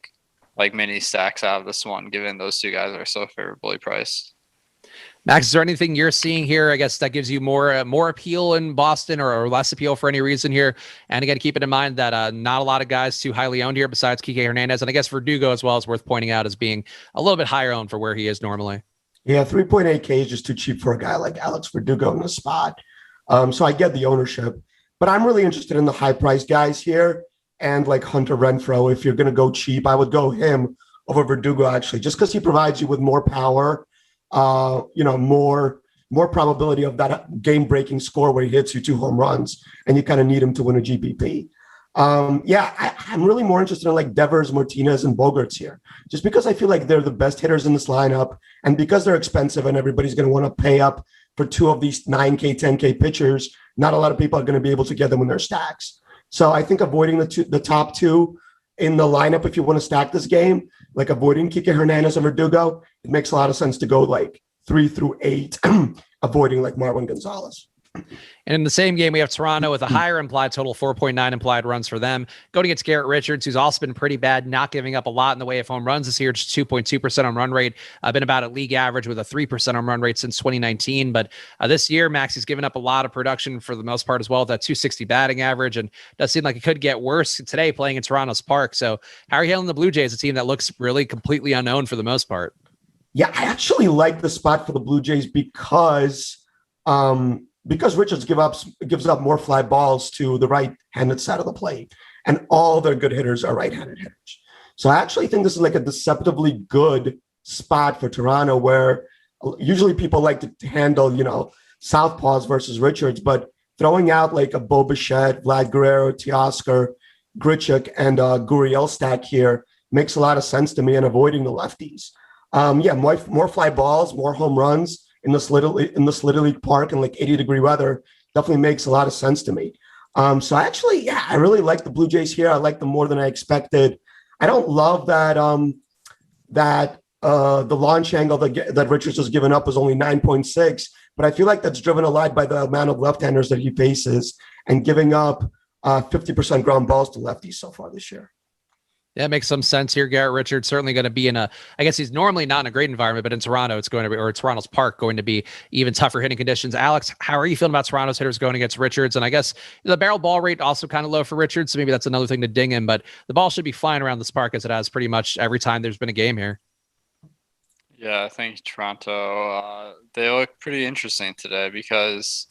like mini stacks out of this one, given those two guys are so favorably priced. Max, is there anything you're seeing here, I guess, that gives you more appeal in Boston or less appeal for any reason here? And again, keep it in mind that not a lot of guys too highly owned here besides Kike Hernandez. And I guess Verdugo as well is worth pointing out as being a little bit higher owned for where he is normally. Yeah, 3.8K is just too cheap for a guy like Alex Verdugo in the spot. So I get the ownership, but I'm really interested in the high price guys here. And like Hunter Renfroe, if you're going to go cheap, I would go him over Verdugo, actually, just because he provides you with more power. More probability of that game-breaking score where he hits you 2 home runs and you kind of need him to win a GPP. I'm really more interested in like Devers, Martinez, and Bogarts here, just because I feel like they're the best hitters in this lineup, and because they're expensive and everybody's going to want to pay up for 2 of these 9K, 10K pitchers. Not a lot of people are going to be able to get them in their stacks. So I think avoiding the top 2 in the lineup, if you want to stack this game, like avoiding Kike Hernandez and Verdugo, it makes a lot of sense to go like 3 through 8, avoiding like Marwin Gonzalez. And in the same game, we have Toronto with a higher implied total, 4.9 implied runs for them. Going against Garrett Richards, who's also been pretty bad, not giving up a lot in the way of home runs this year, just 2.2% on run rate. Been about a league average with a 3% on run rate since 2019. But this year, Max has given up a lot of production for the most part as well, that 260 batting average, and does seem like it could get worse today playing in Toronto's park. So how are you handling the Blue Jays, a team that looks really completely unknown for the most part? Yeah, I actually like the spot for the Blue Jays because Richards gives up more fly balls to the right-handed side of the plate, and all their good hitters are right-handed hitters. So I actually think this is like a deceptively good spot for Toronto, where usually people like to handle, southpaws versus Richards, but throwing out like a Bo Bichette, Vlad Guerrero, Teoscar, Grichuk, and Gurriel stack here makes a lot of sense to me, and avoiding the lefties. More fly balls, more home runs in this Little League park in like 80-degree weather definitely makes a lot of sense to me. I really like the Blue Jays here. I like them more than I expected. I don't love that the launch angle that Richards has given up is only 9.6, but I feel like that's driven a lot by the amount of left-handers that he faces and giving up 50% ground balls to lefties so far this year. Yeah, it makes some sense here. Garrett Richards certainly going to be in I guess he's normally not in a great environment, but in Toronto, it's going to be, or Toronto's park, going to be even tougher hitting conditions. Alex, how are you feeling about Toronto's hitters going against Richards? And I guess the barrel ball rate also kind of low for Richards, so maybe that's another thing to ding him, but the ball should be flying around this park as it has pretty much every time there's been a game here. Yeah, I think Toronto, they look pretty interesting today because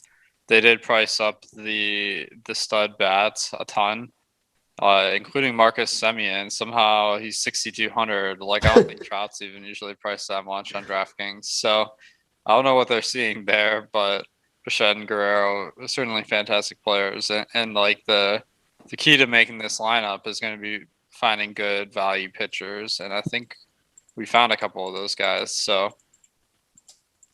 they did price up the stud bats a ton. Including Marcus Semien. Somehow he's 6,200. Like, I don't think Trout's even usually priced that much on DraftKings. So I don't know what they're seeing there, but Bichette and Guerrero are certainly fantastic players. And like the key to making this lineup is going to be finding good value pitchers. And I think we found a couple of those guys. So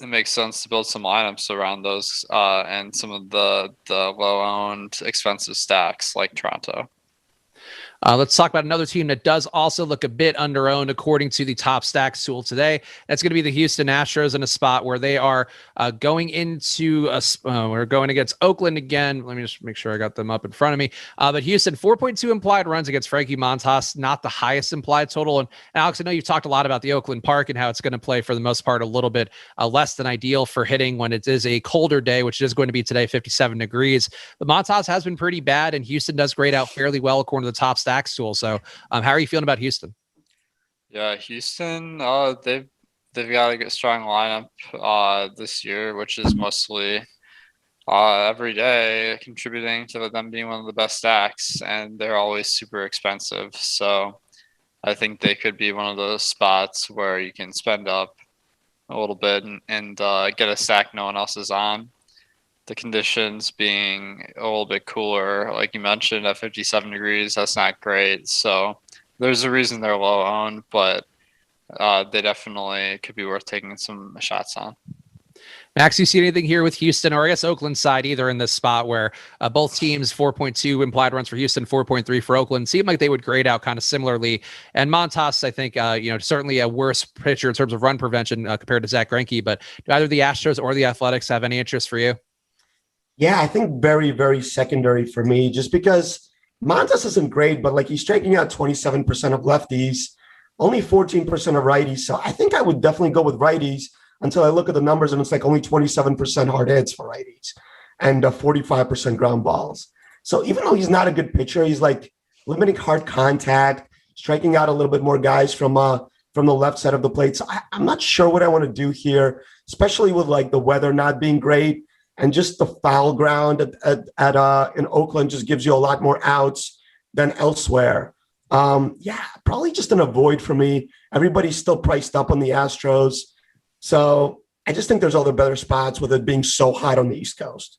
it makes sense to build some lineups around those and some of the low-owned, expensive stacks like Toronto. Let's talk about another team that does also look a bit under-owned according to the top stacks tool today. That's going to be the Houston Astros in a spot where they are going into we're going against Oakland again. Let me just make sure I got them up in front of me. But Houston, 4.2 implied runs against Frankie Montas, not the highest implied total. And Alex, I know you've talked a lot about the Oakland Park and how it's going to play for the most part a little bit less than ideal for hitting when it is a colder day, which is going to be today, 57 degrees. But Montas has been pretty bad, and Houston does grade out fairly well according to the top stacks tool. So how are you feeling about Houston? Yeah, Houston, they've got a good strong lineup this year, which is mostly every day contributing to them being one of the best stacks, and they're always super expensive. So I think they could be one of those spots where you can spend up a little bit and get a stack no one else is on. The conditions being a little bit cooler, like you mentioned, at 57 degrees, that's not great. So there's a reason they're low owned, but they definitely could be worth taking some shots on. Max, you see anything here with Houston, or I guess Oakland side, either in this spot where both teams 4.2 implied runs for Houston, 4.3 for Oakland, seem like they would grade out kind of similarly. And Montas, I think, certainly a worse pitcher in terms of run prevention compared to Zach Greinke. But do either the Astros or the Athletics have any interest for you? Yeah, I think very, very secondary for me, just because Montas isn't great, but like he's striking out 27% of lefties, only 14% of righties. So I think I would definitely go with righties until I look at the numbers and it's like only 27% hard hits for righties and 45% ground balls. So even though he's not a good pitcher, he's like limiting hard contact, striking out a little bit more guys from the left side of the plate. So I'm not sure what I want to do here, especially with like the weather not being great. And just the foul ground in Oakland just gives you a lot more outs than elsewhere. Probably just an avoid for me. Everybody's still priced up on the Astros. So I just think there's other better spots with it being so hot on the East Coast.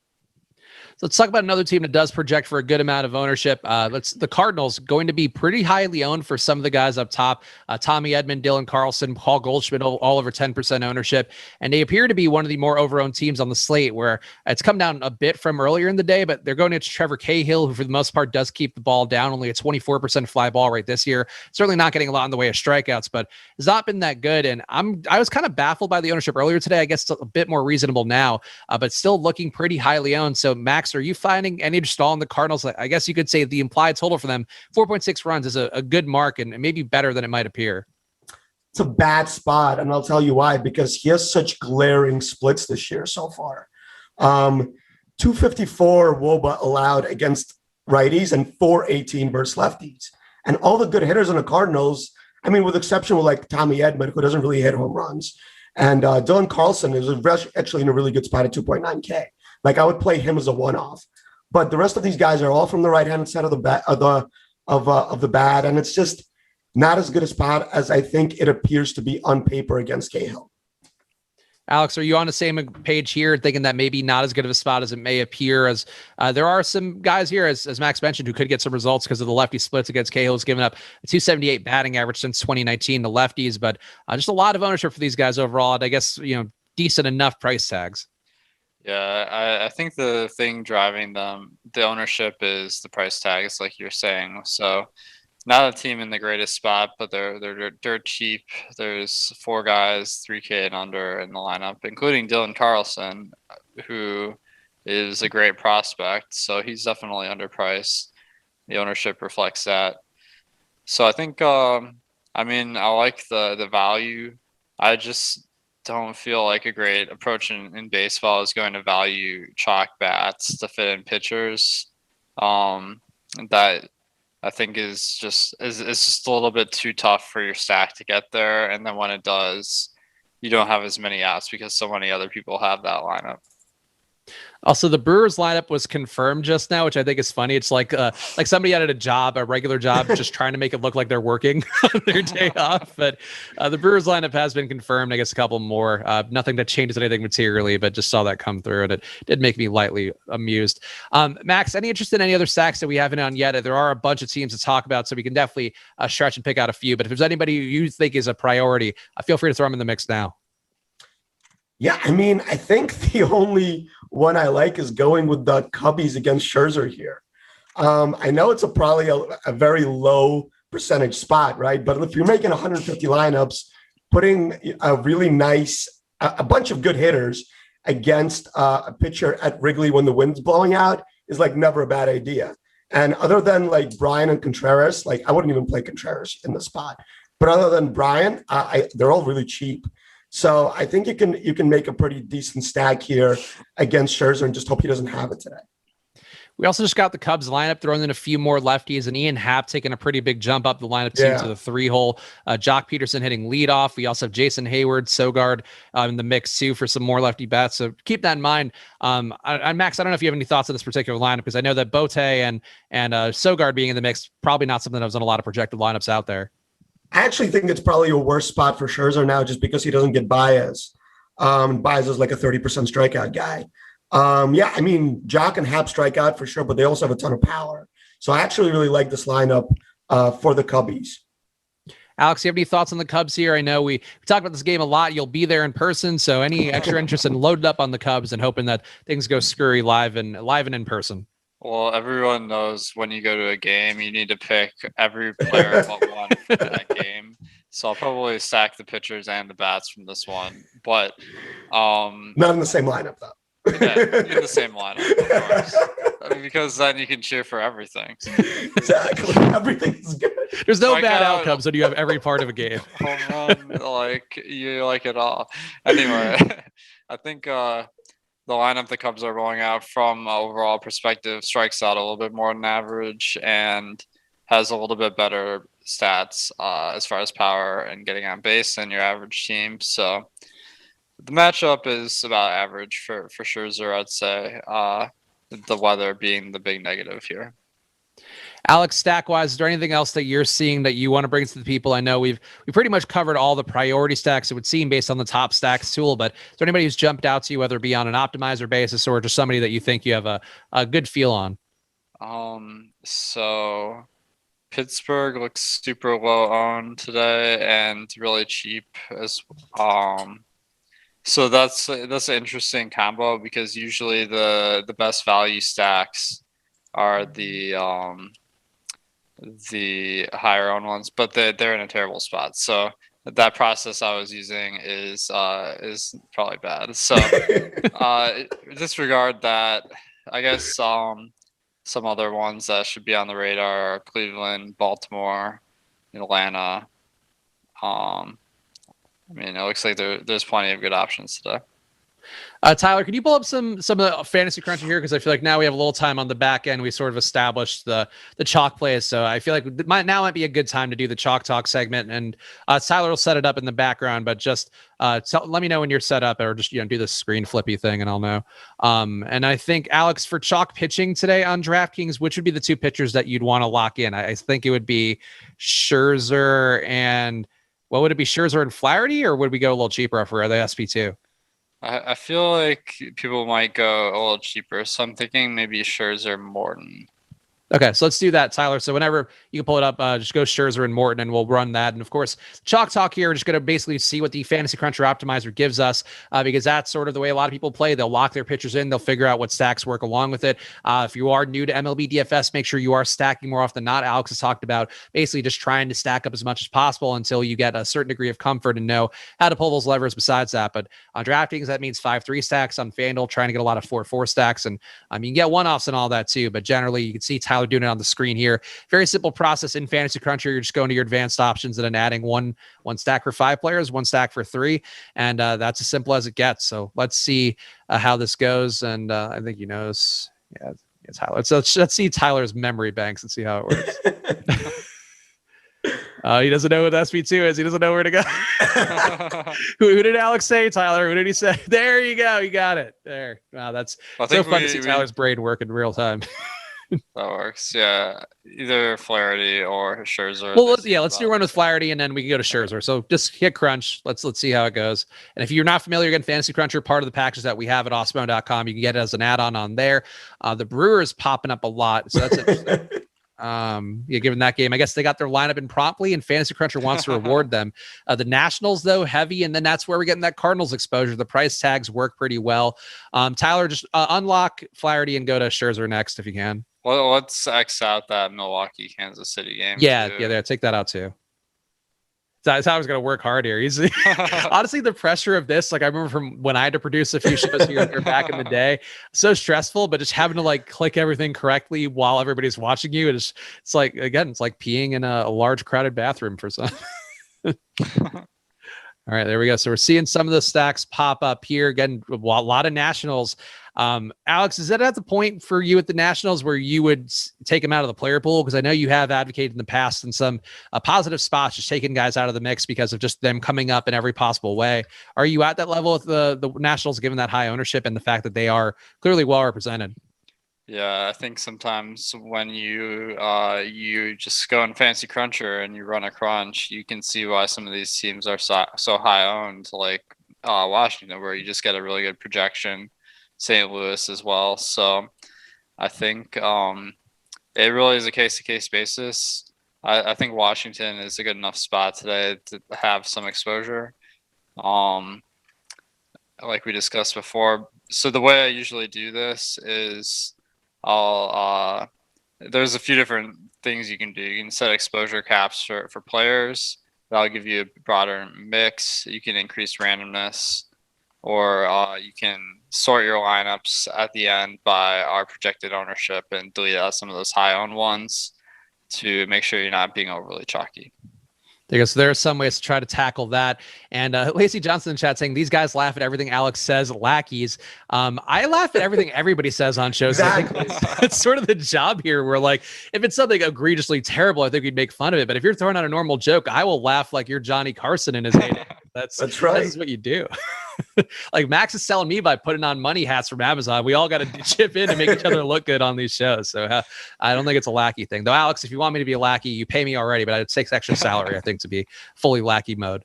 So let's talk about another team that does project for a good amount of ownership. The Cardinals going to be pretty highly owned for some of the guys up top. Tommy Edman, Dylan Carlson, Paul Goldschmidt, all over 10% ownership. And they appear to be one of the more over-owned teams on the slate, where it's come down a bit from earlier in the day, but they're going to Trevor Cahill, who for the most part does keep the ball down, only a 24% fly ball rate this year. Certainly not getting a lot in the way of strikeouts, but has not been that good. And I was kind of baffled by the ownership earlier today. I guess it's a bit more reasonable now, but still looking pretty highly owned. So Max, are you finding any stall in the Cardinals? I guess you could say the implied total for them, 4.6 runs, is a good mark and maybe better than it might appear. It's a bad spot, and I'll tell you why, because he has such glaring splits this year so far. 254 WOBA allowed against righties and 418 versus lefties. And all the good hitters on the Cardinals, I mean, with exception of like Tommy Edman, who doesn't really hit home runs, and Dylan Carlson is actually in a really good spot at 2.9K. Like I would play him as a one-off, but the rest of these guys are all from the right-hand side of the bat, of the bat, and it's just not as good a spot as I think it appears to be on paper against Cahill. Alex, are you on the same page here, thinking that maybe not as good of a spot as it may appear? As there are some guys here, as Max mentioned, who could get some results because of the lefty splits against Cahill. Has given up a 278 batting average since 2019, the lefties, but just a lot of ownership for these guys overall. And I guess, decent enough price tags. Yeah, I think the thing driving them, the ownership, is the price tags, like you're saying. So not a team in the greatest spot, but they're dirt cheap. There's 4 guys, 3K and under in the lineup, including Dylan Carlson, who is a great prospect. So he's definitely underpriced. The ownership reflects that. So I think, I like the value. I just don't feel like a great approach in baseball is going to value chalk bats to fit in pitchers. That I think is just a little bit too tough for your stack to get there. And then when it does, you don't have as many outs because so many other people have that lineup. Also, the Brewers lineup was confirmed just now, which I think is funny. It's like somebody had a job, a regular job, just trying to make it look like they're working on their day off. But the Brewers lineup has been confirmed. I guess a couple more. Nothing that changes anything materially, but just saw that come through, and it did make me lightly amused. Max, any interest in any other stacks that we haven't on yet? There are a bunch of teams to talk about, so we can definitely stretch and pick out a few. But if there's anybody you think is a priority, feel free to throw them in the mix now. Yeah, I think the only one I like is going with the Cubbies against Scherzer here. I know it's probably a very low percentage spot, right? But if you're making 150 lineups, putting a really nice, a bunch of good hitters against a pitcher at Wrigley when the wind's blowing out is like never a bad idea. And other than like Bryan and Contreras, like I wouldn't even play Contreras in the spot. But other than Bryan, they're all really cheap. So I think you can make a pretty decent stack here against Scherzer and just hope he doesn't have it today. We also just got the Cubs lineup, throwing in a few more lefties, and Ian Happ taking a pretty big jump up the lineup team to the 3-hole. Jock Peterson hitting leadoff. We also have Jason Hayward, Sogard in the mix too for some more lefty bats. So keep that in mind. Max, I don't know if you have any thoughts on this particular lineup, because I know that Bote and Sogard being in the mix, probably not something that was on a lot of projected lineups out there. I actually think it's probably a worse spot for Scherzer now just because he doesn't get Baez. Baez is like a 30% strikeout guy. Jock and Happ strike out for sure, but they also have a ton of power. So I actually really like this lineup for the Cubbies. Alex, you have any thoughts on the Cubs here? I know we talked about this game a lot. You'll be there in person. So any extra interest in loading up on the Cubs and hoping that things go screwy live and in person? Well, everyone knows when you go to a game, you need to pick every player but one for that game. So I'll probably stack the pitchers and the bats from this one, but not in the same lineup though. Yeah, in the same lineup, of course, because then you can cheer for everything. Exactly, everything is good. There's no bad outcomes when you have every part of a game. Home run, like you like it all. Anyway, I think the lineup the Cubs are rolling out from overall perspective strikes out a little bit more than average and has a little bit better stats as far as power and getting on base than your average team. So the matchup is about average for Scherzer, I'd say. The weather being the big negative here. Alex, stack-wise, is there anything else that you're seeing that you want to bring to the people? I know we pretty much covered all the priority stacks, it would seem, based on the top stacks tool, but is there anybody who's jumped out to you, whether it be on an optimizer basis or just somebody that you think you have a good feel on? So Pittsburgh looks super low owned today and really cheap as so that's an interesting combo because usually the best value stacks are the higher owned ones, but they're in a terrible spot. So that process I was using is probably bad. So disregard that. I guess some other ones that should be on the radar are Cleveland, Baltimore, Atlanta. It looks like there's plenty of good options today. Tyler, can you pull up some of the fantasy cruncher here? Because I feel like now we have a little time on the back end. We sort of established the chalk plays. So I feel like now might be a good time to do the chalk talk segment. And Tyler will set it up in the background, but just let me know when you're set up, or just do the screen flippy thing and I'll know. And I think, Alex, for chalk pitching today on DraftKings, which would be the two pitchers that you'd want to lock in? I think it would be Scherzer and what would it be? Scherzer and Flaherty, or would we go a little cheaper for the SP2? I feel like people might go a little cheaper, so I'm thinking maybe Scherzer, Morton. Okay, so let's do that, Tyler. So whenever you can pull it up, just go Scherzer and Morton, and we'll run that. And of course, Chalk Talk here, we're just going to basically see what the Fantasy Cruncher Optimizer gives us, because that's sort of the way a lot of people play. They'll lock their pitchers in. They'll figure out what stacks work along with it. If you are new to MLB DFS, make sure you are stacking more often than not. Alex has talked about basically just trying to stack up as much as possible until you get a certain degree of comfort and know how to pull those levers besides that. But on DraftKings, that means 5-3 stacks. On Fanduel, trying to get a lot of 4-4 stacks. And you can get one-offs and all that too. But generally, you can see Tyler doing it on the screen here. Very simple process in Fantasy Cruncher. You're just going to your advanced options and then adding one stack for 5 players, one stack for 3. And that's as simple as it gets. So let's see how this goes. And I think he knows. Yeah, it's Tyler. So let's see Tyler's memory banks and see how it works. He doesn't know what SP2 is. He doesn't know where to go. Who did Alex say, Tyler? Who did he say? There you go. You got it. There. Wow, that's so fun to see Tyler's brain work in real time. That works. Yeah. Either Flaherty or Scherzer. Well, let's do one with Flaherty, and then we can go to Scherzer. So just hit Crunch. Let's see how it goes. And if you're not familiar, again, Fantasy Cruncher, part of the package that we have at Awesemo.com, you can get it as an add-on on there. The Brewers popping up a lot, so that's interesting. Given that game, I guess they got their lineup in promptly, and Fantasy Cruncher wants to reward them. The Nationals, though, heavy, and then that's where we're getting that Cardinals exposure. The price tags work pretty well. Tyler, just unlock Flaherty and go to Scherzer next if you can. Well, let's X out that Milwaukee Kansas City game. Yeah, take that out too. That's how I was going to work hard here. Honestly, the pressure of this, like I remember from when I had to produce a few shows here back in the day, so stressful, but just having to like click everything correctly while everybody's watching you. It's like, again, it's like peeing in a large crowded bathroom for some. All right, there we go. So we're seeing some of the stacks pop up here. Again, a lot of Nationals. Alex, is that at the point for you at the Nationals where you would take them out of the player pool? Because I know you have advocated in the past in some positive spots, just taking guys out of the mix because of just them coming up in every possible way. Are you at that level with the Nationals, given that high ownership and the fact that they are clearly well represented? Yeah, I think sometimes when you just go in Fantasy Cruncher and you run a crunch, you can see why some of these teams are so high owned, like Washington, where you just get a really good projection. St. Louis as well. So I think it really is a case-to-case basis. I think Washington is a good enough spot today to have some exposure, like we discussed before. So the way I usually do this is there's a few different things you can do. You can set exposure caps for players. That'll give you a broader mix. You can increase randomness, or you can sort your lineups at the end by our projected ownership and delete out some of those high owned ones to make sure you're not being overly chalky. There you go. So there are some ways to try to tackle that. And Lacey Johnson in chat saying, these guys laugh at everything Alex says, lackeys. I laugh at everything everybody says on shows. Exactly. I think it's sort of the job here where, like, if it's something egregiously terrible, I think we'd make fun of it. But if you're throwing out a normal joke, I will laugh like you're Johnny Carson in his heyday. That's right. That's what you do. Like Max is selling me by putting on money hats from Amazon. We all got to chip in and make each other look good on these shows. So I don't think it's a lackey thing, though. Alex, if you want me to be a lackey, you pay me already, but it takes extra salary, I think, to be fully lackey mode.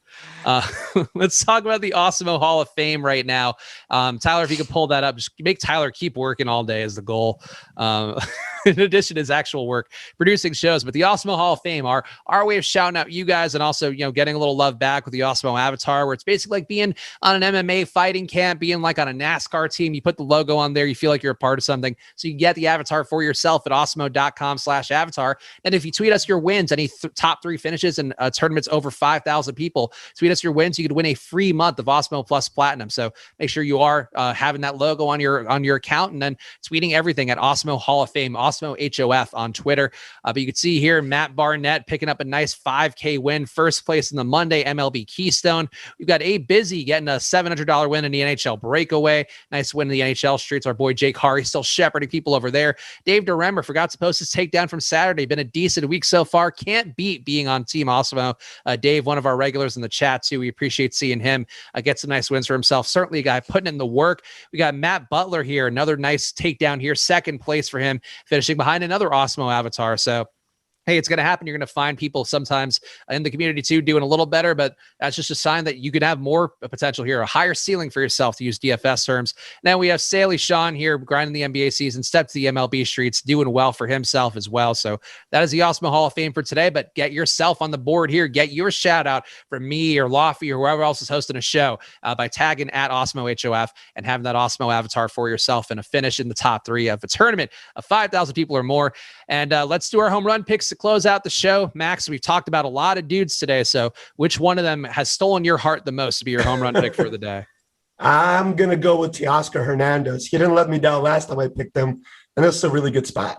Let's talk about the Awesemo Hall of Fame right now. Tyler, if you could pull that up, just make Tyler keep working all day is the goal. In addition to his actual work producing shows, but the Awesemo Hall of Fame are our way of shouting out you guys and also, getting a little love back with the Awesemo avatar, where it's basically like being on an MMA fighting camp, being like on a NASCAR team. You put the logo on there, you feel like you're a part of something. So you can get the avatar for yourself at awesemo.com/avatar. And if you tweet us your wins, any top 3 finishes in tournaments over 5,000 people, tweet us your wins. You could win a free month of Awesemo Plus Platinum. So make sure you are having that logo on your account and then tweeting everything at Awesemo Hall of Fame, Awesemo HOF on Twitter. But you can see here Matt Barnett picking up a nice 5K win, first place in the Monday MLB Keystone. We've got A Busy getting a $700 win in the NHL Breakaway. Nice win in the NHL Streets. Our boy Jake Hari still shepherding people over there. Dave DeRemmer forgot to post his takedown from Saturday. Been a decent week so far. Can't beat being on Team Awesemo. Dave, one of our regulars in the chat too. We appreciate seeing him get some nice wins for himself. Certainly a guy putting in the work. We got Matt Butler here. Another nice takedown here. Second place for him, finishing behind another Awesemo avatar. So hey, it's going to happen. You're going to find people sometimes in the community too doing a little better, but that's just a sign that you could have more potential here, a higher ceiling for yourself, to use DFS terms. Now we have Saley Sean here grinding the NBA season, stepped to the MLB streets, doing well for himself as well. So that is the Awesemo Hall of Fame for today, but get yourself on the board here. Get your shout out from me or Lofty or whoever else is hosting a show by tagging at Awesemo HOF and having that Awesemo avatar for yourself and a finish in the top 3 of a tournament of 5,000 people or more. And let's do our home run picks to close out the show. Max, we've talked about a lot of dudes today. So which one of them has stolen your heart the most to be your home run pick for the day? I'm going to go with Teoscar Hernandez. He didn't let me down last time I picked him, and this is a really good spot.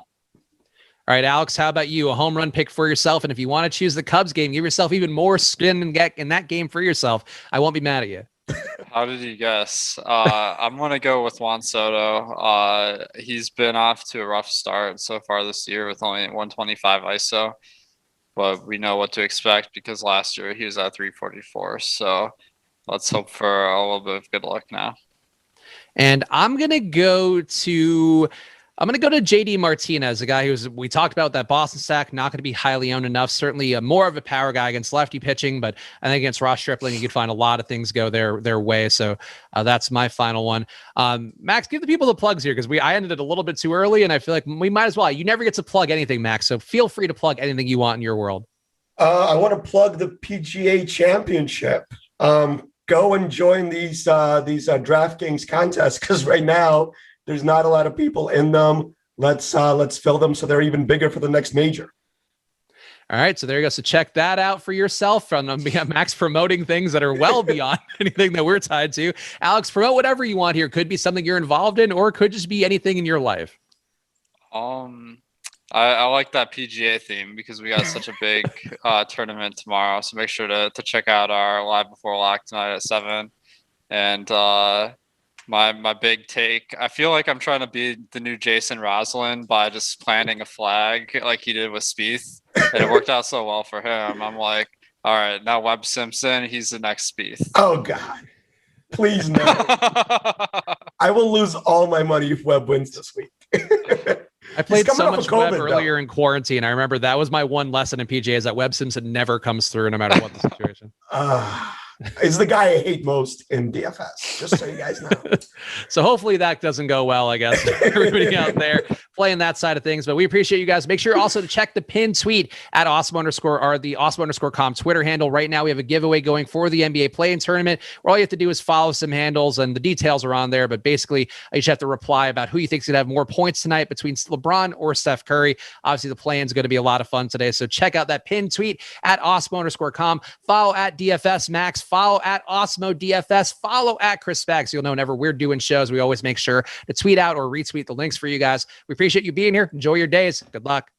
All right, Alex, how about you? A home run pick for yourself. And if you want to choose the Cubs game, give yourself even more skin and get in that game for yourself. I won't be mad at you. How did you guess? I'm going to go with Juan Soto. He's been off to a rough start so far this year with only 125 ISO, but we know what to expect because last year he was at 344. So let's hope for a little bit of good luck now. And I'm going to go to JD Martinez, a guy we talked about that Boston stack, not going to be highly owned enough. Certainly more of a power guy against lefty pitching, but I think against Ross Stripling, you could find a lot of things go their way. So that's my final one. Max, give the people the plugs here because I ended it a little bit too early, and I feel like we might as well. You never get to plug anything, Max, so feel free to plug anything you want in your world. I want to plug the PGA Championship. Go and join these DraftKings contests because right now there's not a lot of people in them. Let's fill them so they're even bigger for the next major. All right, so there you go. So check that out for yourself. From Max promoting things that are well beyond anything that we're tied to. Alex, promote whatever you want here. Could be something you're involved in, or it could just be anything in your life. I like that PGA theme because we got such a big tournament tomorrow. So make sure to check out our live before lock tonight at 7. And my big take, I feel like I'm trying to be the new Jason Roslin by just planting a flag like he did with Spieth, and it worked out so well for him. I'm like, all right, now Webb Simpson, he's the next Spieth. Oh God, please no! I will lose all my money if Webb wins this week. I played so much Webb earlier in quarantine. I remember that was my one lesson in PGA is that Webb Simpson never comes through no matter what the situation. Is the guy I hate most in DFS, just so you guys know. So hopefully that doesn't go well, I guess, everybody out there playing that side of things. But we appreciate you guys. Make sure also to check the pinned tweet at Awesemo_ or the Awesemo_com Twitter handle. Right now we have a giveaway going for the NBA play-in tournament where all you have to do is follow some handles and the details are on there. But basically, you just have to reply about who you think is going to have more points tonight between LeBron or Steph Curry. Obviously, the play-in is going to be a lot of fun today. So check out that pinned tweet at Awesemo_com. Follow at DFS Max. Follow at Awesemo DFS. Follow at Chris Spags. You'll know whenever we're doing shows, we always make sure to tweet out or retweet the links for you guys. We appreciate you being here. Enjoy your days. Good luck.